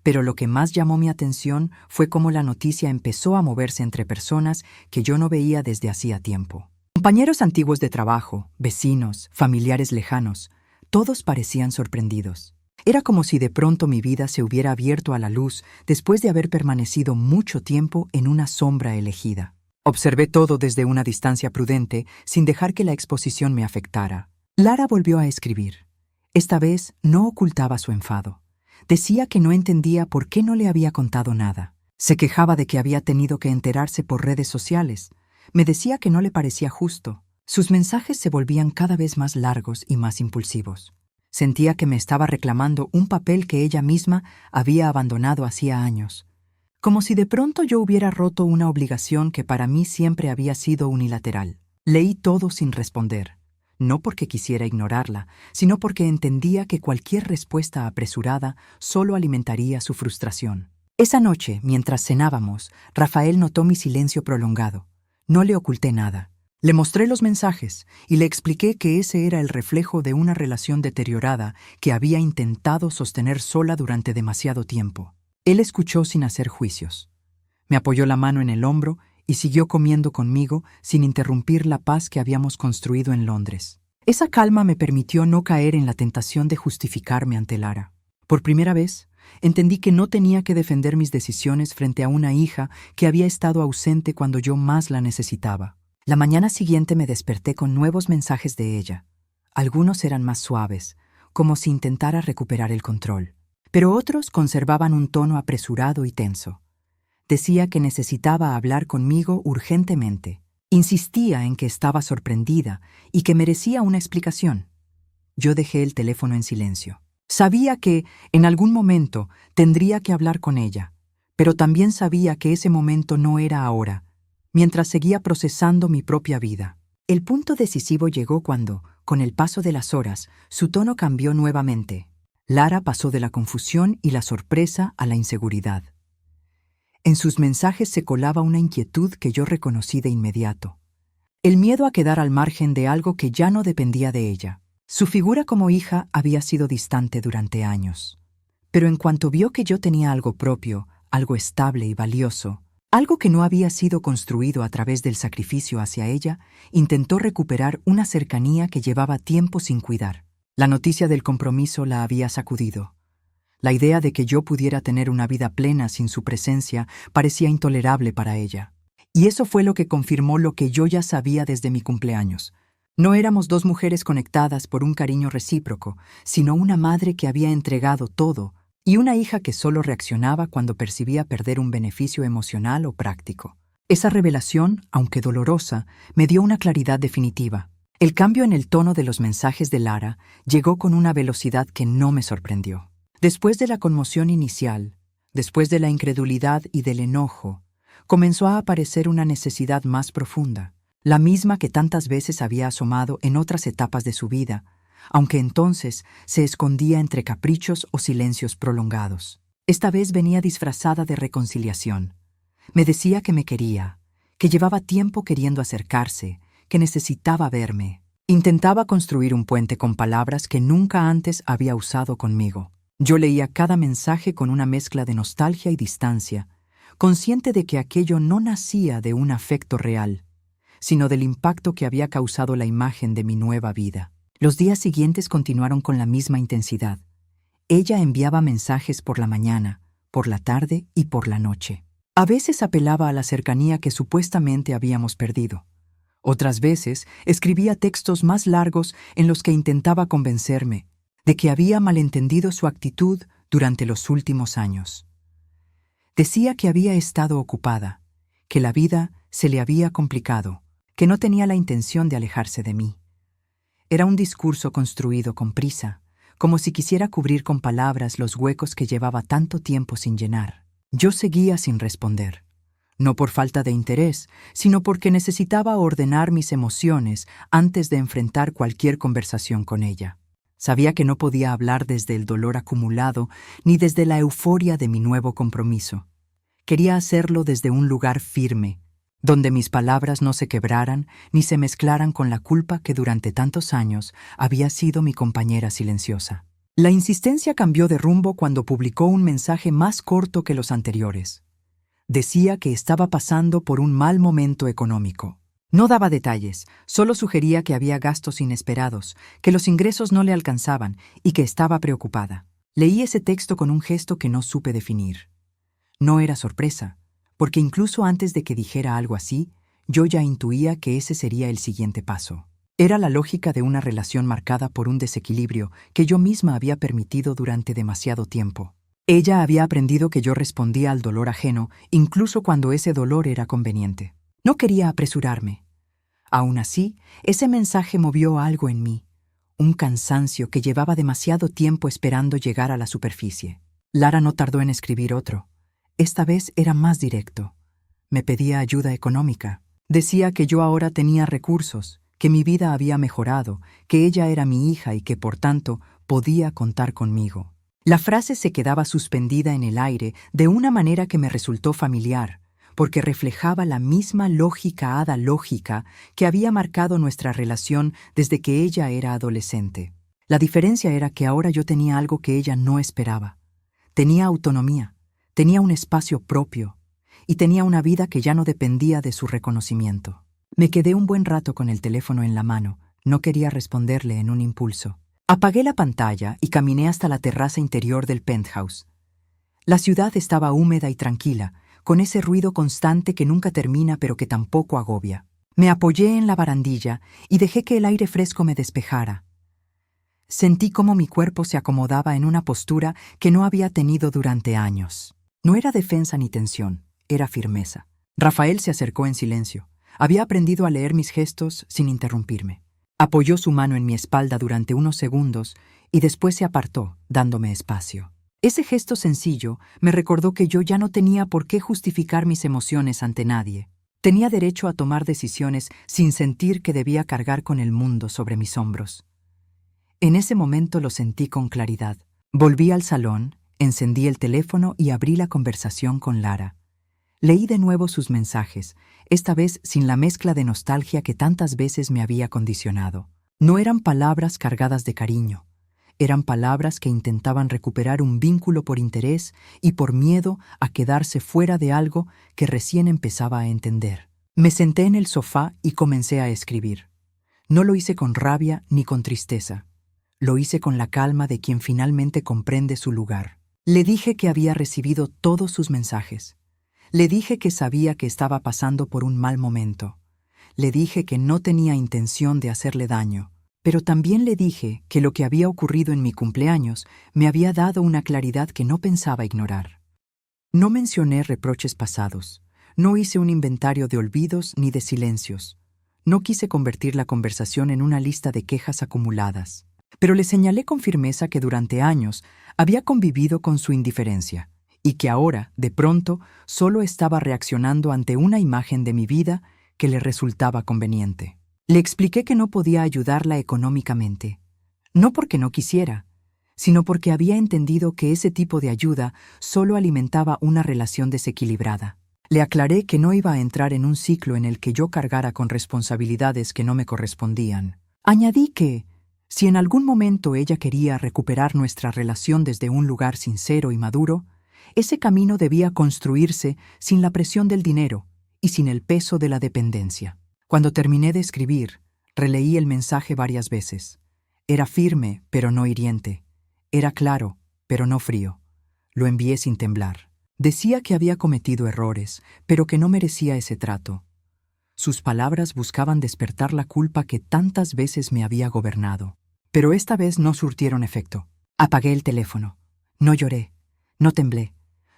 Speaker 1: Pero lo que más llamó mi atención fue cómo la noticia empezó a moverse entre personas que yo no veía desde hacía tiempo. Compañeros antiguos de trabajo, vecinos, familiares lejanos, todos parecían sorprendidos. Era como si de pronto mi vida se hubiera abierto a la luz después de haber permanecido mucho tiempo en una sombra elegida. Observé todo desde una distancia prudente, sin dejar que la exposición me afectara. Lara volvió a escribir. Esta vez no ocultaba su enfado. Decía que no entendía por qué no le había contado nada. Se quejaba de que había tenido que enterarse por redes sociales. Me decía que no le parecía justo. Sus mensajes se volvían cada vez más largos y más impulsivos. Sentía que me estaba reclamando un papel que ella misma había abandonado hacía años. Como si de pronto yo hubiera roto una obligación que para mí siempre había sido unilateral. Leí todo sin responder. No porque quisiera ignorarla, sino porque entendía que cualquier respuesta apresurada solo alimentaría su frustración. Esa noche, mientras cenábamos, Rafael notó mi silencio prolongado. No le oculté nada. Le mostré los mensajes y le expliqué que ese era el reflejo de una relación deteriorada que había intentado sostener sola durante demasiado tiempo. Él escuchó sin hacer juicios. Me apoyó la mano en el hombro y siguió comiendo conmigo sin interrumpir la paz que habíamos construido en Londres. Esa calma me permitió no caer en la tentación de justificarme ante Lara. Por primera vez, entendí que no tenía que defender mis decisiones frente a una hija que había estado ausente cuando yo más la necesitaba. La mañana siguiente me desperté con nuevos mensajes de ella. Algunos eran más suaves, como si intentara recuperar el control, pero otros conservaban un tono apresurado y tenso. Decía que necesitaba hablar conmigo urgentemente. Insistía en que estaba sorprendida y que merecía una explicación. Yo dejé el teléfono en silencio. Sabía que, en algún momento, tendría que hablar con ella, pero también sabía que ese momento no era ahora, mientras seguía procesando mi propia vida. El punto decisivo llegó cuando, con el paso de las horas, su tono cambió nuevamente. Lara pasó de la confusión y la sorpresa a la inseguridad. En sus mensajes se colaba una inquietud que yo reconocí de inmediato. El miedo a quedar al margen de algo que ya no dependía de ella. Su figura como hija había sido distante durante años. Pero en cuanto vio que yo tenía algo propio, algo estable y valioso, algo que no había sido construido a través del sacrificio hacia ella, intentó recuperar una cercanía que llevaba tiempo sin cuidar. La noticia del compromiso la había sacudido. La idea de que yo pudiera tener una vida plena sin su presencia parecía intolerable para ella. Y eso fue lo que confirmó lo que yo ya sabía desde mi cumpleaños. No éramos dos mujeres conectadas por un cariño recíproco, sino una madre que había entregado todo y una hija que solo reaccionaba cuando percibía perder un beneficio emocional o práctico. Esa revelación, aunque dolorosa, me dio una claridad definitiva. El cambio en el tono de los mensajes de Lara llegó con una velocidad que no me sorprendió. Después de la conmoción inicial, después de la incredulidad y del enojo, comenzó a aparecer una necesidad más profunda, la misma que tantas veces había asomado en otras etapas de su vida, aunque entonces se escondía entre caprichos o silencios prolongados. Esta vez venía disfrazada de reconciliación. Me decía que me quería, que llevaba tiempo queriendo acercarse, que necesitaba verme. Intentaba construir un puente con palabras que nunca antes había usado conmigo. Yo leía cada mensaje con una mezcla de nostalgia y distancia, consciente de que aquello no nacía de un afecto real, sino del impacto que había causado la imagen de mi nueva vida. Los días siguientes continuaron con la misma intensidad. Ella enviaba mensajes por la mañana, por la tarde y por la noche. A veces apelaba a la cercanía que supuestamente habíamos perdido. Otras veces escribía textos más largos en los que intentaba convencerme de que había malentendido su actitud durante los últimos años. Decía que había estado ocupada, que la vida se le había complicado, que no tenía la intención de alejarse de mí. Era un discurso construido con prisa, como si quisiera cubrir con palabras los huecos que llevaba tanto tiempo sin llenar. Yo seguía sin responder. no por falta de interés, sino porque necesitaba ordenar mis emociones antes de enfrentar cualquier conversación con ella. Sabía que no podía hablar desde el dolor acumulado ni desde la euforia de mi nuevo compromiso. Quería hacerlo desde un lugar firme, donde mis palabras no se quebraran ni se mezclaran con la culpa que durante tantos años había sido mi compañera silenciosa. La insistencia cambió de rumbo cuando publicó un mensaje más corto que los anteriores. Decía que estaba pasando por un mal momento económico. No daba detalles, solo sugería que había gastos inesperados, que los ingresos no le alcanzaban y que estaba preocupada. Leí ese texto con un gesto que no supe definir. No era sorpresa, porque incluso antes de que dijera algo así, yo ya intuía que ese sería el siguiente paso. Era la lógica de una relación marcada por un desequilibrio que yo misma había permitido durante demasiado tiempo. Ella había aprendido que yo respondía al dolor ajeno, incluso cuando ese dolor era conveniente. No quería apresurarme. Aún así, ese mensaje movió algo en mí, un cansancio que llevaba demasiado tiempo esperando llegar a la superficie. Lara no tardó en escribir otro. Esta vez era más directo. Me pedía ayuda económica. Decía que yo ahora tenía recursos, que mi vida había mejorado, que ella era mi hija y que, por tanto, podía contar conmigo. La frase se quedaba suspendida en el aire de una manera que me resultó familiar, porque reflejaba la misma lógica hada lógica que había marcado nuestra relación desde que ella era adolescente. La diferencia era que ahora yo tenía algo que ella no esperaba. Tenía autonomía, tenía un espacio propio y tenía una vida que ya no dependía de su reconocimiento. Me quedé un buen rato con el teléfono en la mano, no quería responderle en un impulso. Apagué la pantalla y caminé hasta la terraza interior del penthouse. La ciudad estaba húmeda y tranquila, con ese ruido constante que nunca termina pero que tampoco agobia. Me apoyé en la barandilla y dejé que el aire fresco me despejara. Sentí cómo mi cuerpo se acomodaba en una postura que no había tenido durante años. No era defensa ni tensión, era firmeza. Rafael se acercó en silencio. Había aprendido a leer mis gestos sin interrumpirme. Apoyó su mano en mi espalda durante unos segundos y después se apartó, dándome espacio. Ese gesto sencillo me recordó que yo ya no tenía por qué justificar mis emociones ante nadie. Tenía derecho a tomar decisiones sin sentir que debía cargar con el mundo sobre mis hombros. En ese momento lo sentí con claridad. Volví al salón, encendí el teléfono y abrí la conversación con Lara. Leí de nuevo sus mensajes, esta vez sin la mezcla de nostalgia que tantas veces me había condicionado. No eran palabras cargadas de cariño. Eran palabras que intentaban recuperar un vínculo por interés y por miedo a quedarse fuera de algo que recién empezaba a entender. Me senté en el sofá y comencé a escribir. No lo hice con rabia ni con tristeza. Lo hice con la calma de quien finalmente comprende su lugar. Le dije que había recibido todos sus mensajes. Le dije que sabía que estaba pasando por un mal momento. Le dije que no tenía intención de hacerle daño. Pero también le dije que lo que había ocurrido en mi cumpleaños me había dado una claridad que no pensaba ignorar. No mencioné reproches pasados. No hice un inventario de olvidos ni de silencios. No quise convertir la conversación en una lista de quejas acumuladas. Pero le señalé con firmeza que durante años había convivido con su indiferencia y que ahora, de pronto, solo estaba reaccionando ante una imagen de mi vida que le resultaba conveniente. Le expliqué que no podía ayudarla económicamente, no porque no quisiera, sino porque había entendido que ese tipo de ayuda solo alimentaba una relación desequilibrada. Le aclaré que no iba a entrar en un ciclo en el que yo cargara con responsabilidades que no me correspondían. Añadí que, si en algún momento ella quería recuperar nuestra relación desde un lugar sincero y maduro, ese camino debía construirse sin la presión del dinero y sin el peso de la dependencia. Cuando terminé de escribir, releí el mensaje varias veces. Era firme, pero no hiriente. Era claro, pero no frío. Lo envié sin temblar. Decía que había cometido errores, pero que no merecía ese trato. Sus palabras buscaban despertar la culpa que tantas veces me había gobernado. Pero esta vez no surtieron efecto. Apagué el teléfono. No lloré, no temblé.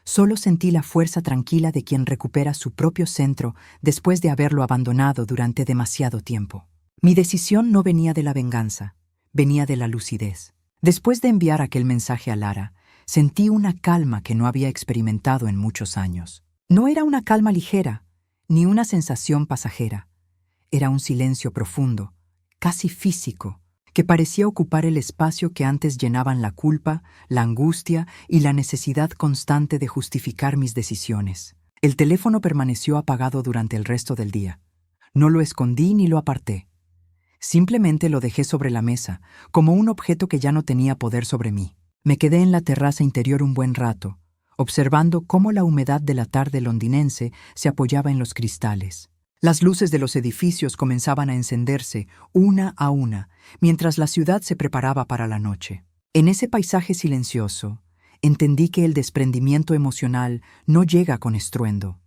Speaker 1: Solo sentí la fuerza tranquila de quien recupera su propio centro después de haberlo abandonado durante demasiado tiempo. Mi decisión no venía de la venganza, venía de la lucidez. Después de enviar aquel mensaje a Lara, sentí una calma que no había experimentado en muchos años. No era una calma ligera, ni una sensación pasajera. Era un silencio profundo, casi físico, que parecía ocupar el espacio que antes llenaban la culpa, la angustia y la necesidad constante de justificar mis decisiones. El teléfono permaneció apagado durante el resto del día. No lo escondí ni lo aparté. Simplemente lo dejé sobre la mesa, como un objeto que ya no tenía poder sobre mí. Me quedé en la terraza interior un buen rato, observando cómo la humedad de la tarde londinense se apoyaba en los cristales. Las luces de los edificios comenzaban a encenderse una a una, mientras la ciudad se preparaba para la noche. En ese paisaje silencioso, entendí que el desprendimiento emocional no llega con estruendo.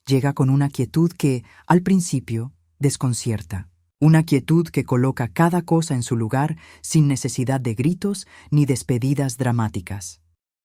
Speaker 1: Llega con una quietud que, al principio, desconcierta. Una quietud que coloca cada cosa en su lugar sin necesidad de gritos ni despedidas dramáticas.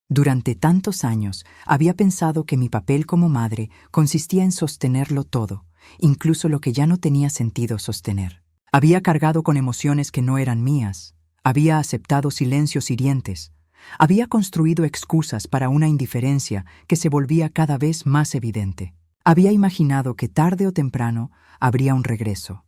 Speaker 1: Durante tantos años había pensado que mi papel como madre consistía en sostenerlo todo, incluso lo que ya no tenía sentido sostener. Había cargado con emociones que no eran mías, había aceptado silencios hirientes, había construido excusas para una indiferencia que se volvía cada vez más evidente. Había imaginado que tarde o temprano habría un regreso,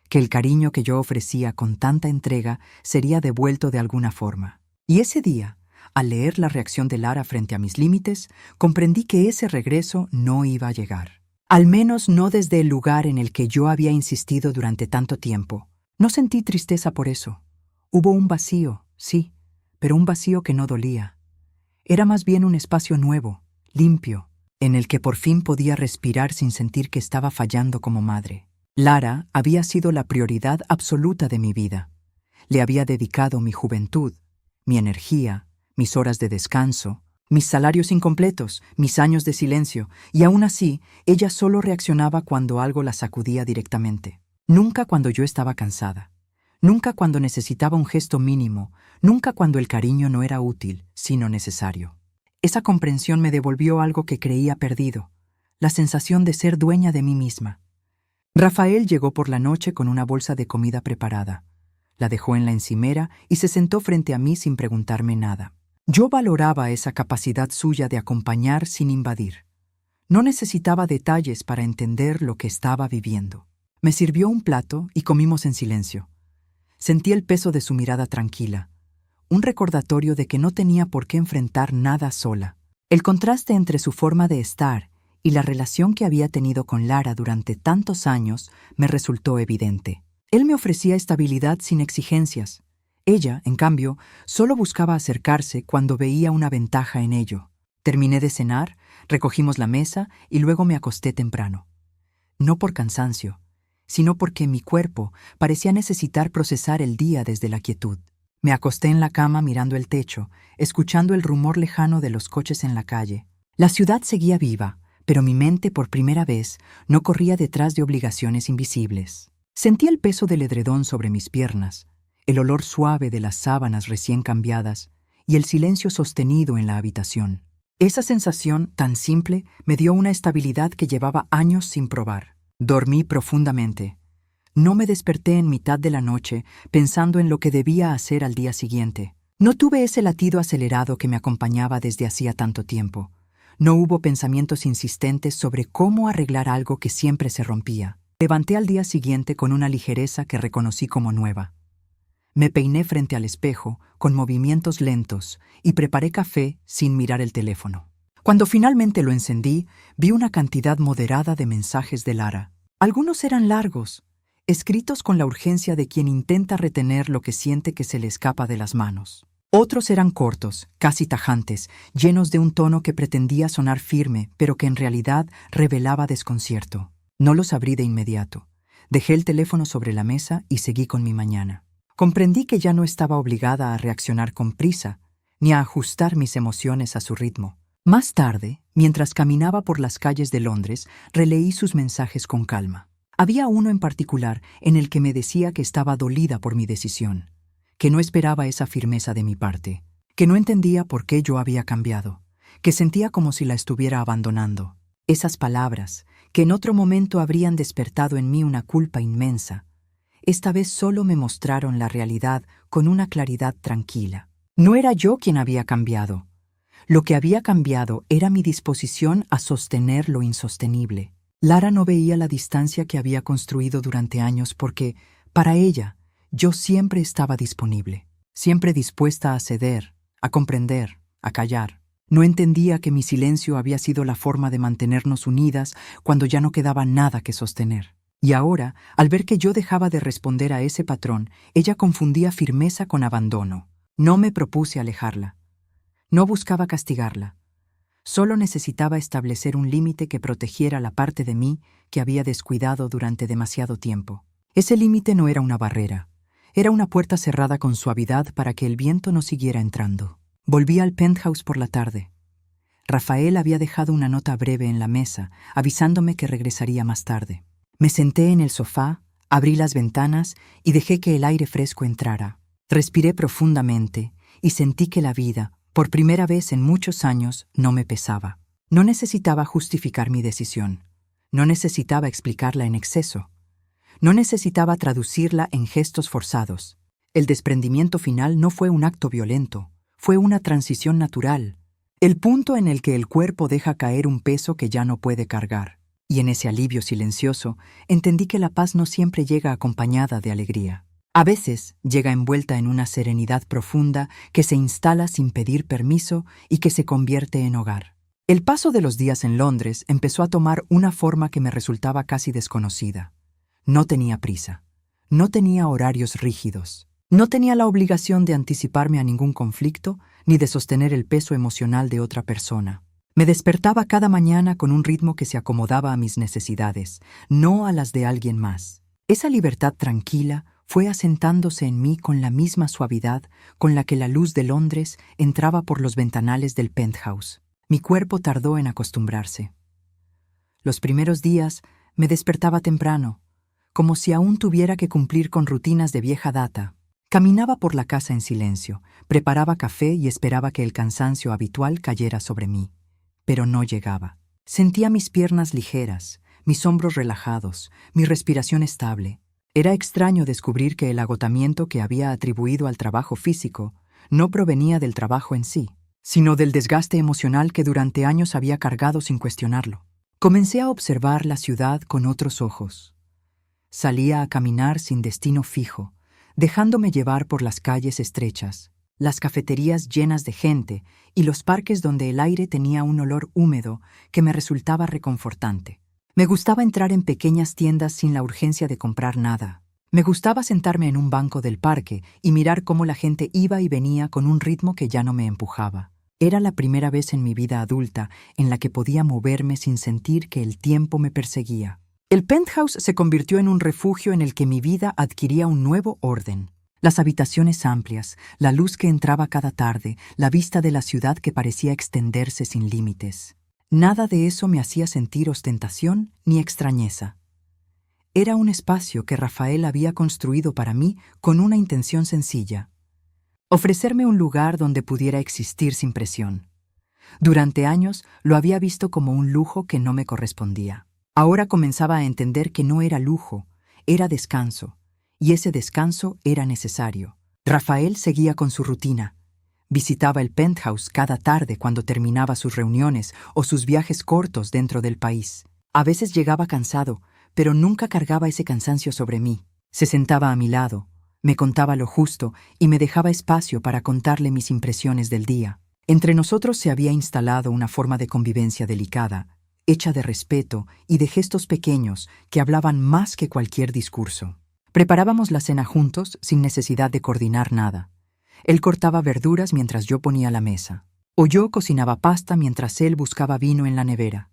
Speaker 1: que el cariño que yo ofrecía con tanta entrega sería devuelto de alguna forma. Y ese día, al leer la reacción de Lara frente a mis límites, comprendí que ese regreso no iba a llegar. Al menos no desde el lugar en el que yo había insistido durante tanto tiempo. No sentí tristeza por eso. Hubo un vacío, sí, pero un vacío que no dolía. Era más bien un espacio nuevo, limpio, en el que por fin podía respirar sin sentir que estaba fallando como madre. Lara había sido la prioridad absoluta de mi vida. Le había dedicado mi juventud, mi energía, mis horas de descanso, mis salarios incompletos, mis años de silencio, y aún así, ella solo reaccionaba cuando algo la sacudía directamente. Nunca cuando yo estaba cansada. Nunca cuando necesitaba un gesto mínimo. Nunca cuando el cariño no era útil, sino necesario. Esa comprensión me devolvió algo que creía perdido, la sensación de ser dueña de mí misma. Rafael llegó por la noche con una bolsa de comida preparada. La dejó en la encimera y se sentó frente a mí sin preguntarme nada. Yo valoraba esa capacidad suya de acompañar sin invadir. No necesitaba detalles para entender lo que estaba viviendo. Me sirvió un plato y comimos en silencio. Sentí el peso de su mirada tranquila, un recordatorio de que no tenía por qué enfrentar nada sola. El contraste entre su forma de estar y la relación que había tenido con Lara durante tantos años me resultó evidente. Él me ofrecía estabilidad sin exigencias. Ella, en cambio, solo buscaba acercarse cuando veía una ventaja en ello. Terminé de cenar, recogimos la mesa y luego me acosté temprano. No por cansancio, sino porque mi cuerpo parecía necesitar procesar el día desde la quietud. Me acosté en la cama mirando el techo, escuchando el rumor lejano de los coches en la calle. La ciudad seguía viva, pero mi mente por primera vez no corría detrás de obligaciones invisibles. Sentí el peso del edredón sobre mis piernas, el olor suave de las sábanas recién cambiadas y el silencio sostenido en la habitación. Esa sensación tan simple me dio una estabilidad que llevaba años sin probar. Dormí profundamente. No me desperté en mitad de la noche pensando en lo que debía hacer al día siguiente. No tuve ese latido acelerado que me acompañaba desde hacía tanto tiempo. No hubo pensamientos insistentes sobre cómo arreglar algo que siempre se rompía. Levanté al día siguiente con una ligereza que reconocí como nueva. Me peiné frente al espejo, con movimientos lentos, y preparé café sin mirar el teléfono. Cuando finalmente lo encendí, vi una cantidad moderada de mensajes de Lara. Algunos eran largos, escritos con la urgencia de quien intenta retener lo que siente que se le escapa de las manos. Otros eran cortos, casi tajantes, llenos de un tono que pretendía sonar firme, pero que en realidad revelaba desconcierto. No los abrí de inmediato. Dejé el teléfono sobre la mesa y seguí con mi mañana. Comprendí que ya no estaba obligada a reaccionar con prisa, ni a ajustar mis emociones a su ritmo. Más tarde, mientras caminaba por las calles de Londres, releí sus mensajes con calma. Había uno en particular en el que me decía que estaba dolida por mi decisión, que no esperaba esa firmeza de mi parte, que no entendía por qué yo había cambiado, que sentía como si la estuviera abandonando. Esas palabras, que en otro momento habrían despertado en mí una culpa inmensa, esta vez solo me mostraron la realidad con una claridad tranquila. No era yo quien había cambiado. Lo que había cambiado era mi disposición a sostener lo insostenible. Lara no veía la distancia que había construido durante años porque, para ella, yo siempre estaba disponible, siempre dispuesta a ceder, a comprender, a callar. No entendía que mi silencio había sido la forma de mantenernos unidas cuando ya no quedaba nada que sostener. Y ahora, al ver que yo dejaba de responder a ese patrón, ella confundía firmeza con abandono. No me propuse alejarla. No buscaba castigarla. Solo necesitaba establecer un límite que protegiera la parte de mí que había descuidado durante demasiado tiempo. Ese límite no era una barrera. Era una puerta cerrada con suavidad para que el viento no siguiera entrando. Volví al penthouse por la tarde. Rafael había dejado una nota breve en la mesa, avisándome que regresaría más tarde. Me senté en el sofá, abrí las ventanas y dejé que el aire fresco entrara. Respiré profundamente y sentí que la vida, por primera vez en muchos años, no me pesaba. No necesitaba justificar mi decisión. No necesitaba explicarla en exceso. No necesitaba traducirla en gestos forzados. El desprendimiento final no fue un acto violento, fue una transición natural. El punto en el que el cuerpo deja caer un peso que ya no puede cargar. Y en ese alivio silencioso, entendí que la paz no siempre llega acompañada de alegría. A veces llega envuelta en una serenidad profunda que se instala sin pedir permiso y que se convierte en hogar. El paso de los días en Londres empezó a tomar una forma que me resultaba casi desconocida. No tenía prisa. No tenía horarios rígidos. No tenía la obligación de anticiparme a ningún conflicto ni de sostener el peso emocional de otra persona. Me despertaba cada mañana con un ritmo que se acomodaba a mis necesidades, no a las de alguien más. Esa libertad tranquila fue asentándose en mí con la misma suavidad con la que la luz de Londres entraba por los ventanales del penthouse. Mi cuerpo tardó en acostumbrarse. Los primeros días me despertaba temprano, como si aún tuviera que cumplir con rutinas de vieja data. Caminaba por la casa en silencio, preparaba café y esperaba que el cansancio habitual cayera sobre mí. Pero no llegaba. Sentía mis piernas ligeras, mis hombros relajados, mi respiración estable. Era extraño descubrir que el agotamiento que había atribuido al trabajo físico no provenía del trabajo en sí, sino del desgaste emocional que durante años había cargado sin cuestionarlo. Comencé a observar la ciudad con otros ojos. Salía a caminar sin destino fijo, dejándome llevar por las calles estrechas, las cafeterías llenas de gente y los parques donde el aire tenía un olor húmedo que me resultaba reconfortante. Me gustaba entrar en pequeñas tiendas sin la urgencia de comprar nada. Me gustaba sentarme en un banco del parque y mirar cómo la gente iba y venía con un ritmo que ya no me empujaba. Era la primera vez en mi vida adulta en la que podía moverme sin sentir que el tiempo me perseguía. El penthouse se convirtió en un refugio en el que mi vida adquiría un nuevo orden. Las habitaciones amplias, la luz que entraba cada tarde, la vista de la ciudad que parecía extenderse sin límites. Nada de eso me hacía sentir ostentación ni extrañeza. Era un espacio que Rafael había construido para mí con una intención sencilla: ofrecerme un lugar donde pudiera existir sin presión. Durante años lo había visto como un lujo que no me correspondía. Ahora comenzaba a entender que no era lujo, era descanso, y ese descanso era necesario. Rafael seguía con su rutina. Visitaba el penthouse cada tarde cuando terminaba sus reuniones o sus viajes cortos dentro del país. A veces llegaba cansado, pero nunca cargaba ese cansancio sobre mí. Se sentaba a mi lado, me contaba lo justo y me dejaba espacio para contarle mis impresiones del día. Entre nosotros se había instalado una forma de convivencia delicada, hecha de respeto y de gestos pequeños que hablaban más que cualquier discurso. Preparábamos la cena juntos sin necesidad de coordinar nada. Él cortaba verduras mientras yo ponía la mesa, o yo cocinaba pasta mientras él buscaba vino en la nevera.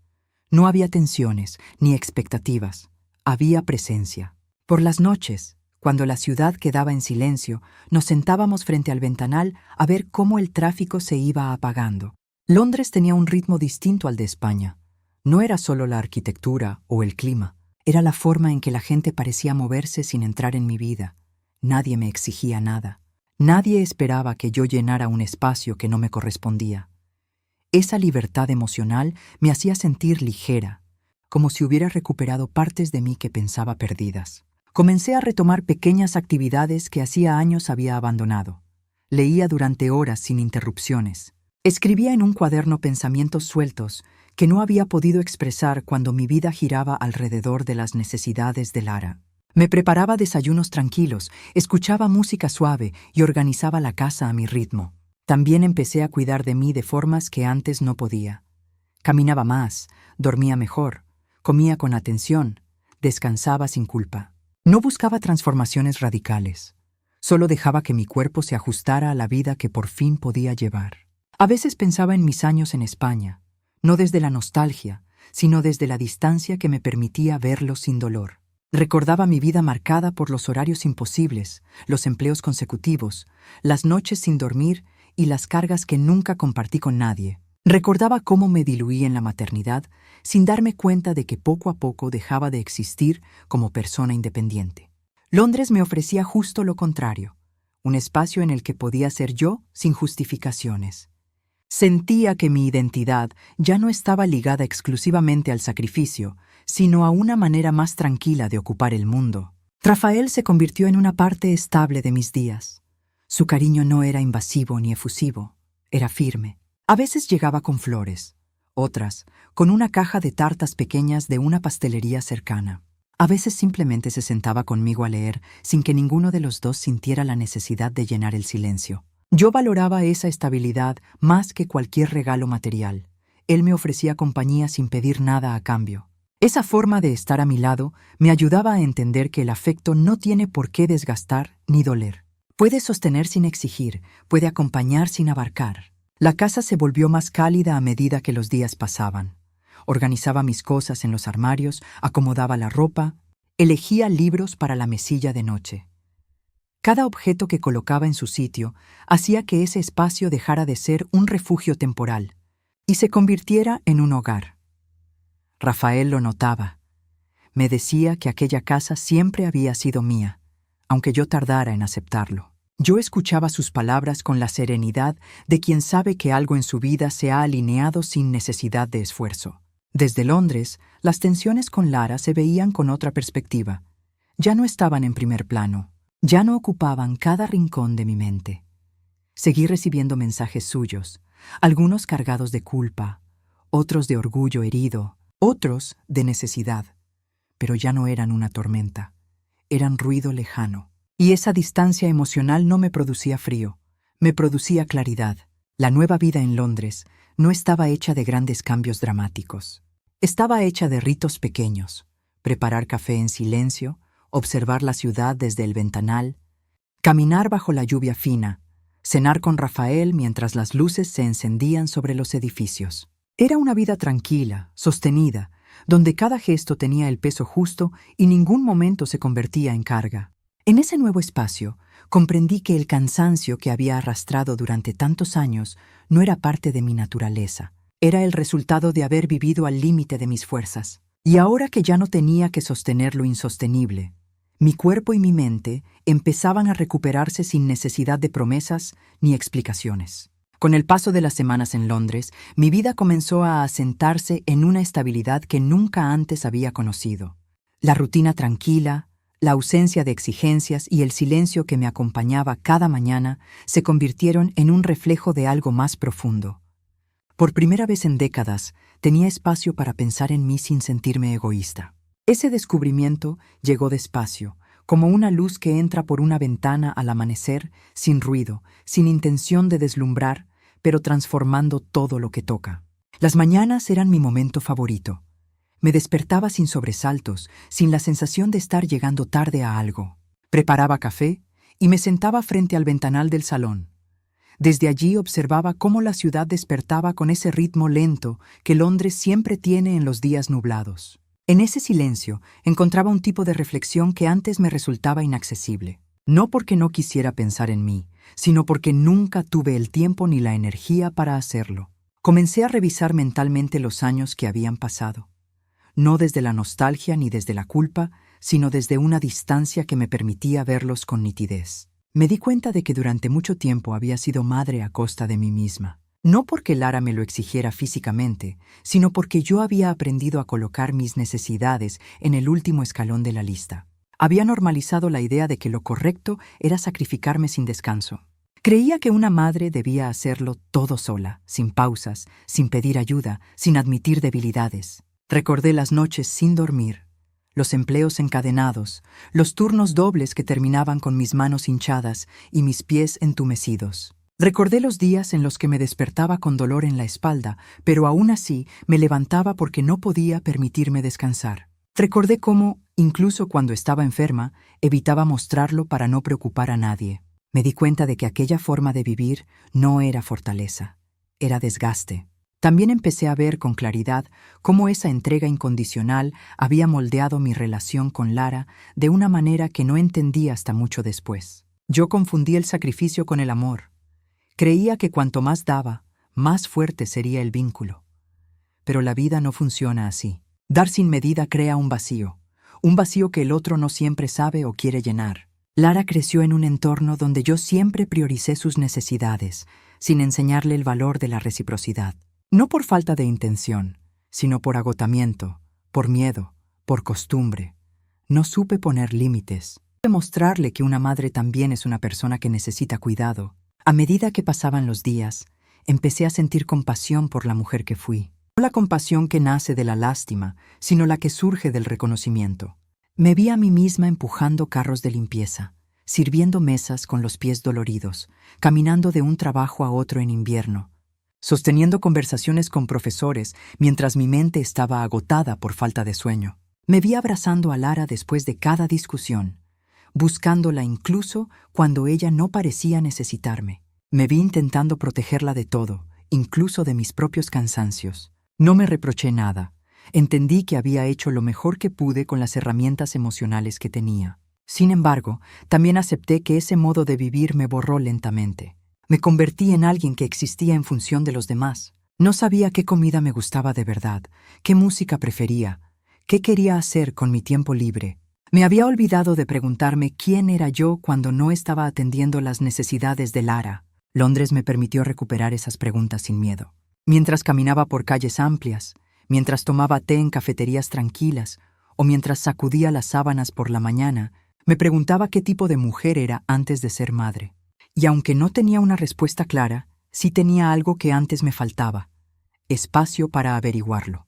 Speaker 1: No había tensiones ni expectativas, había presencia. Por las noches, cuando la ciudad quedaba en silencio, nos sentábamos frente al ventanal a ver cómo el tráfico se iba apagando. Londres tenía un ritmo distinto al de España. No era solo la arquitectura o el clima, era la forma en que la gente parecía moverse sin entrar en mi vida. Nadie me exigía nada. Nadie esperaba que yo llenara un espacio que no me correspondía. Esa libertad emocional me hacía sentir ligera, como si hubiera recuperado partes de mí que pensaba perdidas. Comencé a retomar pequeñas actividades que hacía años había abandonado. Leía durante horas sin interrupciones. Escribía en un cuaderno pensamientos sueltos que no había podido expresar cuando mi vida giraba alrededor de las necesidades de Lara. Me preparaba desayunos tranquilos, escuchaba música suave y organizaba la casa a mi ritmo. También empecé a cuidar de mí de formas que antes no podía. Caminaba más, dormía mejor, comía con atención, descansaba sin culpa. No buscaba transformaciones radicales. Solo dejaba que mi cuerpo se ajustara a la vida que por fin podía llevar. A veces pensaba en mis años en España, no desde la nostalgia, sino desde la distancia que me permitía verlo sin dolor. Recordaba mi vida marcada por los horarios imposibles, los empleos consecutivos, las noches sin dormir y las cargas que nunca compartí con nadie. Recordaba cómo me diluí en la maternidad sin darme cuenta de que poco a poco dejaba de existir como persona independiente. Londres me ofrecía justo lo contrario, un espacio en el que podía ser yo sin justificaciones. Sentía que mi identidad ya no estaba ligada exclusivamente al sacrificio, sino a una manera más tranquila de ocupar el mundo. Rafael se convirtió en una parte estable de mis días. Su cariño no era invasivo ni efusivo, era firme. A veces llegaba con flores, otras con una caja de tartas pequeñas de una pastelería cercana. A veces simplemente se sentaba conmigo a leer sin que ninguno de los dos sintiera la necesidad de llenar el silencio. Yo valoraba esa estabilidad más que cualquier regalo material. Él me ofrecía compañía sin pedir nada a cambio. Esa forma de estar a mi lado me ayudaba a entender que el afecto no tiene por qué desgastar ni doler. Puede sostener sin exigir, puede acompañar sin abarcar. La casa se volvió más cálida a medida que los días pasaban. Organizaba mis cosas en los armarios, acomodaba la ropa, elegía libros para la mesilla de noche. Cada objeto que colocaba en su sitio hacía que ese espacio dejara de ser un refugio temporal y se convirtiera en un hogar. Rafael lo notaba. Me decía que aquella casa siempre había sido mía, aunque yo tardara en aceptarlo. Yo escuchaba sus palabras con la serenidad de quien sabe que algo en su vida se ha alineado sin necesidad de esfuerzo. Desde Londres, las tensiones con Lara se veían con otra perspectiva. Ya no estaban en primer plano. Ya no ocupaban cada rincón de mi mente. Seguí recibiendo mensajes suyos, algunos cargados de culpa, otros de orgullo herido, otros de necesidad, pero ya no eran una tormenta, eran ruido lejano. Y esa distancia emocional no me producía frío, me producía claridad. La nueva vida en Londres no estaba hecha de grandes cambios dramáticos. Estaba hecha de ritos pequeños, preparar café en silencio, observar la ciudad desde el ventanal, caminar bajo la lluvia fina, cenar con Rafael mientras las luces se encendían sobre los edificios. Era una vida tranquila, sostenida, donde cada gesto tenía el peso justo y ningún momento se convertía en carga. En ese nuevo espacio, comprendí que el cansancio que había arrastrado durante tantos años no era parte de mi naturaleza. Era el resultado de haber vivido al límite de mis fuerzas. Y ahora que ya no tenía que sostener lo insostenible, mi cuerpo y mi mente empezaban a recuperarse sin necesidad de promesas ni explicaciones. Con el paso de las semanas en Londres, mi vida comenzó a asentarse en una estabilidad que nunca antes había conocido. La rutina tranquila, la ausencia de exigencias y el silencio que me acompañaba cada mañana se convirtieron en un reflejo de algo más profundo. Por primera vez en décadas, tenía espacio para pensar en mí sin sentirme egoísta. Ese descubrimiento llegó despacio, como una luz que entra por una ventana al amanecer, sin ruido, sin intención de deslumbrar, pero transformando todo lo que toca. Las mañanas eran mi momento favorito. Me despertaba sin sobresaltos, sin la sensación de estar llegando tarde a algo. Preparaba café y me sentaba frente al ventanal del salón. Desde allí observaba cómo la ciudad despertaba con ese ritmo lento que Londres siempre tiene en los días nublados. En ese silencio encontraba un tipo de reflexión que antes me resultaba inaccesible. No porque no quisiera pensar en mí, sino porque nunca tuve el tiempo ni la energía para hacerlo. Comencé a revisar mentalmente los años que habían pasado. No desde la nostalgia ni desde la culpa, sino desde una distancia que me permitía verlos con nitidez. Me di cuenta de que durante mucho tiempo había sido madre a costa de mí misma. No porque Lara me lo exigiera físicamente, sino porque yo había aprendido a colocar mis necesidades en el último escalón de la lista. Había normalizado la idea de que lo correcto era sacrificarme sin descanso. Creía que una madre debía hacerlo todo sola, sin pausas, sin pedir ayuda, sin admitir debilidades. Recordé las noches sin dormir, los empleos encadenados, los turnos dobles que terminaban con mis manos hinchadas y mis pies entumecidos. Recordé los días en los que me despertaba con dolor en la espalda, pero aún así me levantaba porque no podía permitirme descansar. Recordé cómo, incluso cuando estaba enferma, evitaba mostrarlo para no preocupar a nadie. Me di cuenta de que aquella forma de vivir no era fortaleza, era desgaste. También empecé a ver con claridad cómo esa entrega incondicional había moldeado mi relación con Lara de una manera que no entendí hasta mucho después. Yo confundí el sacrificio con el amor. Creía que cuanto más daba, más fuerte sería el vínculo. Pero la vida no funciona así. Dar sin medida crea un vacío que el otro no siempre sabe o quiere llenar. Lara creció en un entorno donde yo siempre prioricé sus necesidades, sin enseñarle el valor de la reciprocidad. No por falta de intención, sino por agotamiento, por miedo, por costumbre. No supe poner límites. Supe mostrarle que una madre también es una persona que necesita cuidado. A medida que pasaban los días, empecé a sentir compasión por la mujer que fui. No la compasión que nace de la lástima, sino la que surge del reconocimiento. Me vi a mí misma empujando carros de limpieza, sirviendo mesas con los pies doloridos, caminando de un trabajo a otro en invierno, sosteniendo conversaciones con profesores mientras mi mente estaba agotada por falta de sueño. Me vi abrazando a Lara después de cada discusión, buscándola incluso cuando ella no parecía necesitarme. Me vi intentando protegerla de todo, incluso de mis propios cansancios. No me reproché nada. Entendí que había hecho lo mejor que pude con las herramientas emocionales que tenía. Sin embargo, también acepté que ese modo de vivir me borró lentamente. Me convertí en alguien que existía en función de los demás. No sabía qué comida me gustaba de verdad, qué música prefería, qué quería hacer con mi tiempo libre. Me había olvidado de preguntarme quién era yo cuando no estaba atendiendo las necesidades de Lara. Londres me permitió recuperar esas preguntas sin miedo. Mientras caminaba por calles amplias, mientras tomaba té en cafeterías tranquilas o mientras sacudía las sábanas por la mañana, me preguntaba qué tipo de mujer era antes de ser madre. Y aunque no tenía una respuesta clara, sí tenía algo que antes me faltaba: espacio para averiguarlo.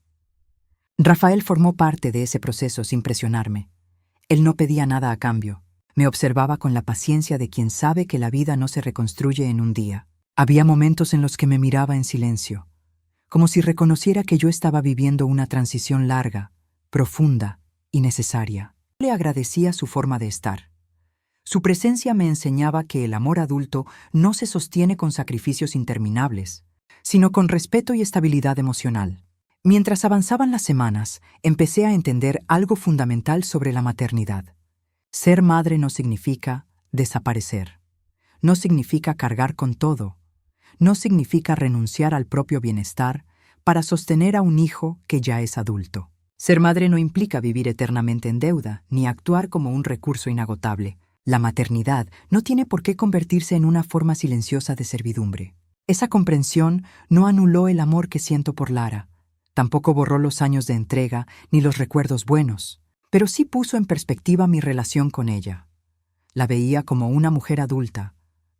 Speaker 1: Rafael formó parte de ese proceso sin presionarme. Él no pedía nada a cambio. Me observaba con la paciencia de quien sabe que la vida no se reconstruye en un día. Había momentos en los que me miraba en silencio, como si reconociera que yo estaba viviendo una transición larga, profunda y necesaria. Le agradecía su forma de estar. Su presencia me enseñaba que el amor adulto no se sostiene con sacrificios interminables, sino con respeto y estabilidad emocional. Mientras avanzaban las semanas, empecé a entender algo fundamental sobre la maternidad. Ser madre no significa desaparecer. No significa cargar con todo. No significa renunciar al propio bienestar para sostener a un hijo que ya es adulto. Ser madre no implica vivir eternamente en deuda, ni actuar como un recurso inagotable. La maternidad no tiene por qué convertirse en una forma silenciosa de servidumbre. Esa comprensión no anuló el amor que siento por Lara. Tampoco borró los años de entrega ni los recuerdos buenos, pero sí puso en perspectiva mi relación con ella. La veía como una mujer adulta,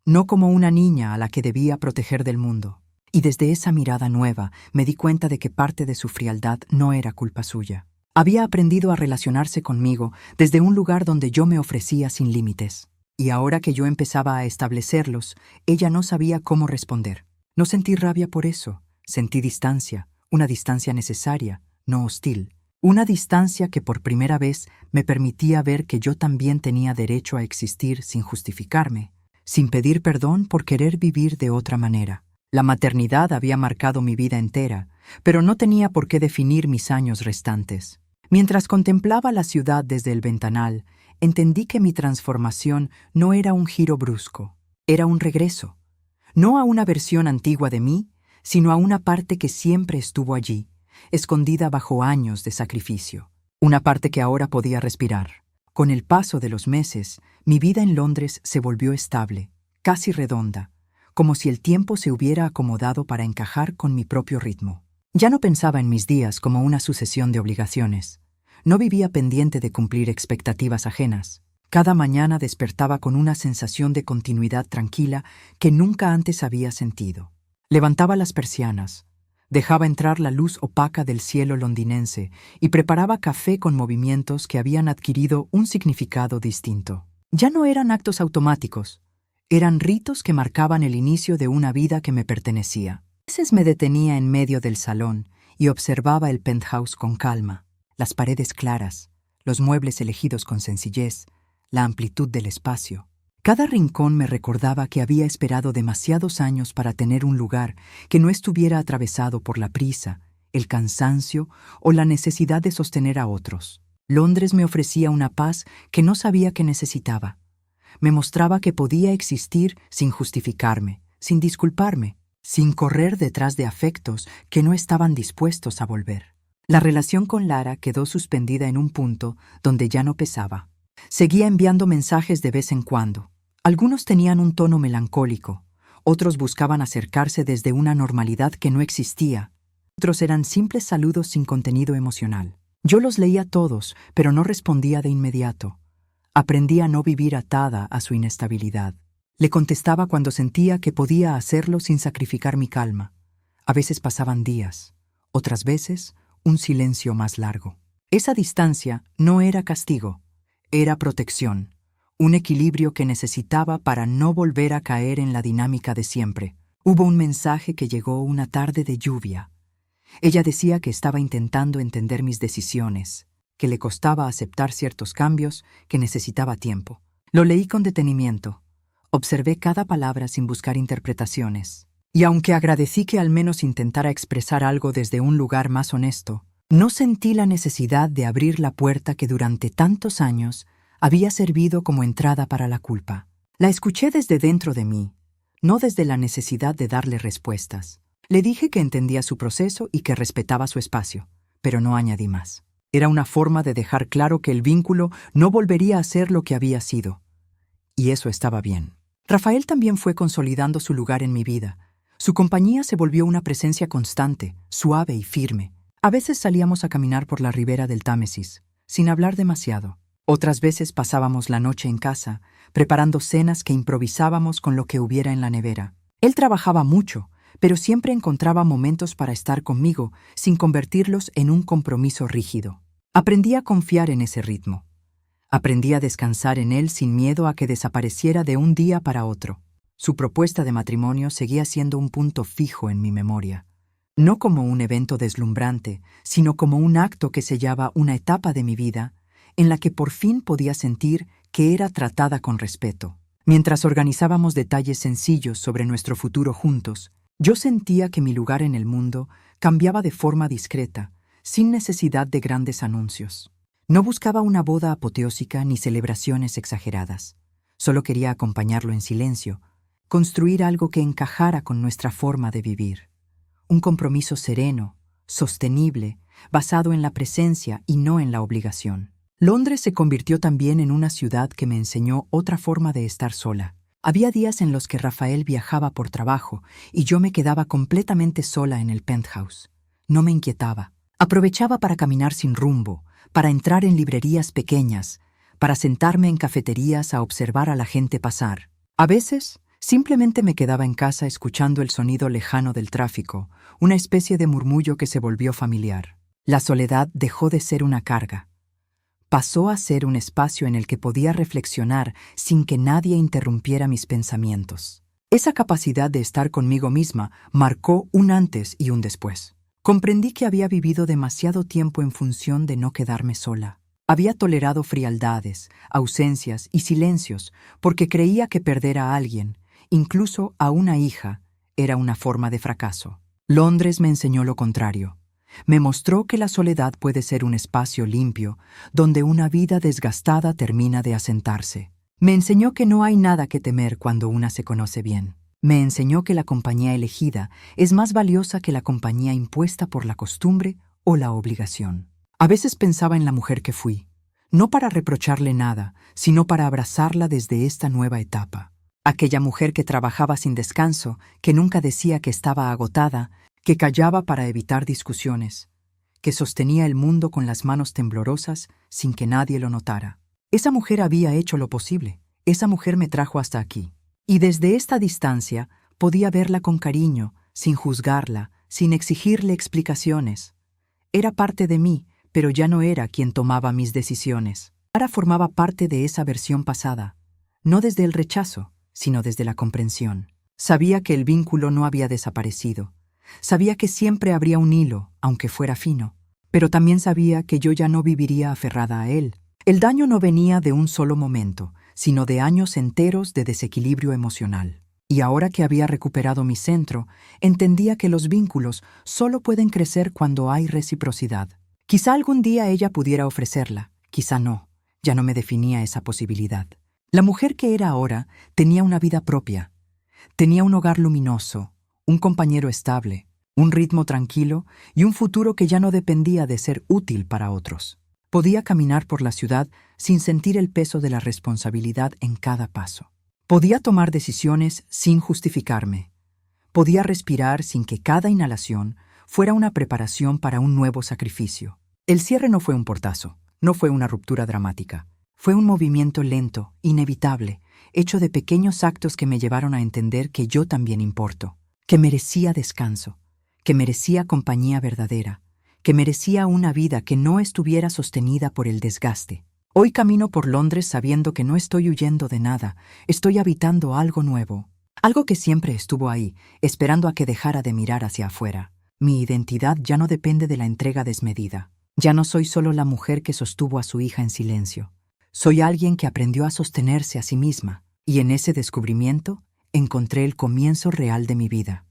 Speaker 1: no como una niña a la que debía proteger del mundo. Y desde esa mirada nueva me di cuenta de que parte de su frialdad no era culpa suya. Había aprendido a relacionarse conmigo desde un lugar donde yo me ofrecía sin límites. Y ahora que yo empezaba a establecerlos, ella no sabía cómo responder. No sentí rabia por eso, sentí distancia. Una distancia necesaria, no hostil. Una distancia que por primera vez me permitía ver que yo también tenía derecho a existir sin justificarme, sin pedir perdón por querer vivir de otra manera. La maternidad había marcado mi vida entera, pero no tenía por qué definir mis años restantes. Mientras contemplaba la ciudad desde el ventanal, entendí que mi transformación no era un giro brusco, era un regreso. No a una versión antigua de mí, sino a una parte que siempre estuvo allí, escondida bajo años de sacrificio. Una parte que ahora podía respirar. Con el paso de los meses, mi vida en Londres se volvió estable, casi redonda, como si el tiempo se hubiera acomodado para encajar con mi propio ritmo. Ya no pensaba en mis días como una sucesión de obligaciones. No vivía pendiente de cumplir expectativas ajenas. Cada mañana despertaba con una sensación de continuidad tranquila que nunca antes había sentido. Levantaba las persianas, dejaba entrar la luz opaca del cielo londinense y preparaba café con movimientos que habían adquirido un significado distinto. Ya no eran actos automáticos, eran ritos que marcaban el inicio de una vida que me pertenecía. A veces me detenía en medio del salón y observaba el penthouse con calma, las paredes claras, los muebles elegidos con sencillez, la amplitud del espacio. Cada rincón me recordaba que había esperado demasiados años para tener un lugar que no estuviera atravesado por la prisa, el cansancio o la necesidad de sostener a otros. Londres me ofrecía una paz que no sabía que necesitaba. Me mostraba que podía existir sin justificarme, sin disculparme, sin correr detrás de afectos que no estaban dispuestos a volver. La relación con Lara quedó suspendida en un punto donde ya no pesaba. Seguía enviando mensajes de vez en cuando. Algunos tenían un tono melancólico, otros buscaban acercarse desde una normalidad que no existía, otros eran simples saludos sin contenido emocional. Yo los leía todos, pero no respondía de inmediato. Aprendí a no vivir atada a su inestabilidad. Le contestaba cuando sentía que podía hacerlo sin sacrificar mi calma. A veces pasaban días, otras veces un silencio más largo. Esa distancia no era castigo, era protección, un equilibrio que necesitaba para no volver a caer en la dinámica de siempre. Hubo un mensaje que llegó una tarde de lluvia. Ella decía que estaba intentando entender mis decisiones, que le costaba aceptar ciertos cambios, que necesitaba tiempo. Lo leí con detenimiento. Observé cada palabra sin buscar interpretaciones. Y aunque agradecí que al menos intentara expresar algo desde un lugar más honesto, no sentí la necesidad de abrir la puerta que durante tantos años había servido como entrada para la culpa. La escuché desde dentro de mí, no desde la necesidad de darle respuestas. Le dije que entendía su proceso y que respetaba su espacio, pero no añadí más. Era una forma de dejar claro que el vínculo no volvería a ser lo que había sido. Y eso estaba bien. Rafael también fue consolidando su lugar en mi vida. Su compañía se volvió una presencia constante, suave y firme. A veces salíamos a caminar por la ribera del Támesis, sin hablar demasiado. Otras veces pasábamos la noche en casa, preparando cenas que improvisábamos con lo que hubiera en la nevera. Él trabajaba mucho, pero siempre encontraba momentos para estar conmigo, sin convertirlos en un compromiso rígido. Aprendí a confiar en ese ritmo. Aprendí a descansar en él sin miedo a que desapareciera de un día para otro. Su propuesta de matrimonio seguía siendo un punto fijo en mi memoria. No como un evento deslumbrante, sino como un acto que sellaba una etapa de mi vida en la que por fin podía sentir que era tratada con respeto. Mientras organizábamos detalles sencillos sobre nuestro futuro juntos, yo sentía que mi lugar en el mundo cambiaba de forma discreta, sin necesidad de grandes anuncios. No buscaba una boda apoteósica ni celebraciones exageradas. Solo quería acompañarlo en silencio, construir algo que encajara con nuestra forma de vivir. Un compromiso sereno, sostenible, basado en la presencia y no en la obligación. Londres se convirtió también en una ciudad que me enseñó otra forma de estar sola. Había días en los que Rafael viajaba por trabajo y yo me quedaba completamente sola en el penthouse. No me inquietaba. Aprovechaba para caminar sin rumbo, para entrar en librerías pequeñas, para sentarme en cafeterías a observar a la gente pasar. A veces, simplemente me quedaba en casa escuchando el sonido lejano del tráfico, una especie de murmullo que se volvió familiar. La soledad dejó de ser una carga. Pasó a ser un espacio en el que podía reflexionar sin que nadie interrumpiera mis pensamientos. Esa capacidad de estar conmigo misma marcó un antes y un después. Comprendí que había vivido demasiado tiempo en función de no quedarme sola. Había tolerado frialdades, ausencias y silencios porque creía que perder a alguien, incluso a una hija, era una forma de fracaso. Londres me enseñó lo contrario. Me mostró que la soledad puede ser un espacio limpio, donde una vida desgastada termina de asentarse. Me enseñó que no hay nada que temer cuando una se conoce bien. Me enseñó que la compañía elegida es más valiosa que la compañía impuesta por la costumbre o la obligación. A veces pensaba en la mujer que fui, no para reprocharle nada, sino para abrazarla desde esta nueva etapa. Aquella mujer que trabajaba sin descanso, que nunca decía que estaba agotada, que callaba para evitar discusiones, que sostenía el mundo con las manos temblorosas sin que nadie lo notara. Esa mujer había hecho lo posible. Esa mujer me trajo hasta aquí. Y desde esta distancia podía verla con cariño, sin juzgarla, sin exigirle explicaciones. Era parte de mí, pero ya no era quien tomaba mis decisiones. Ahora formaba parte de esa versión pasada, no desde el rechazo, sino desde la comprensión. Sabía que el vínculo no había desaparecido. Sabía que siempre habría un hilo, aunque fuera fino. Pero también sabía que yo ya no viviría aferrada a él. El daño no venía de un solo momento, sino de años enteros de desequilibrio emocional. Y ahora que había recuperado mi centro, entendía que los vínculos solo pueden crecer cuando hay reciprocidad. Quizá algún día ella pudiera ofrecerla, quizá no. Ya no me definía esa posibilidad. La mujer que era ahora tenía una vida propia. Tenía un hogar luminoso, un compañero estable, un ritmo tranquilo y un futuro que ya no dependía de ser útil para otros. Podía caminar por la ciudad sin sentir el peso de la responsabilidad en cada paso. Podía tomar decisiones sin justificarme. Podía respirar sin que cada inhalación fuera una preparación para un nuevo sacrificio. El cierre no fue un portazo, no fue una ruptura dramática. Fue un movimiento lento, inevitable, hecho de pequeños actos que me llevaron a entender que yo también importo, que merecía descanso, que merecía compañía verdadera, que merecía una vida que no estuviera sostenida por el desgaste. Hoy camino por Londres sabiendo que no estoy huyendo de nada, estoy habitando algo nuevo, algo que siempre estuvo ahí, esperando a que dejara de mirar hacia afuera. Mi identidad ya no depende de la entrega desmedida. Ya no soy solo la mujer que sostuvo a su hija en silencio. Soy alguien que aprendió a sostenerse a sí misma, y en ese descubrimiento encontré el comienzo real de mi vida.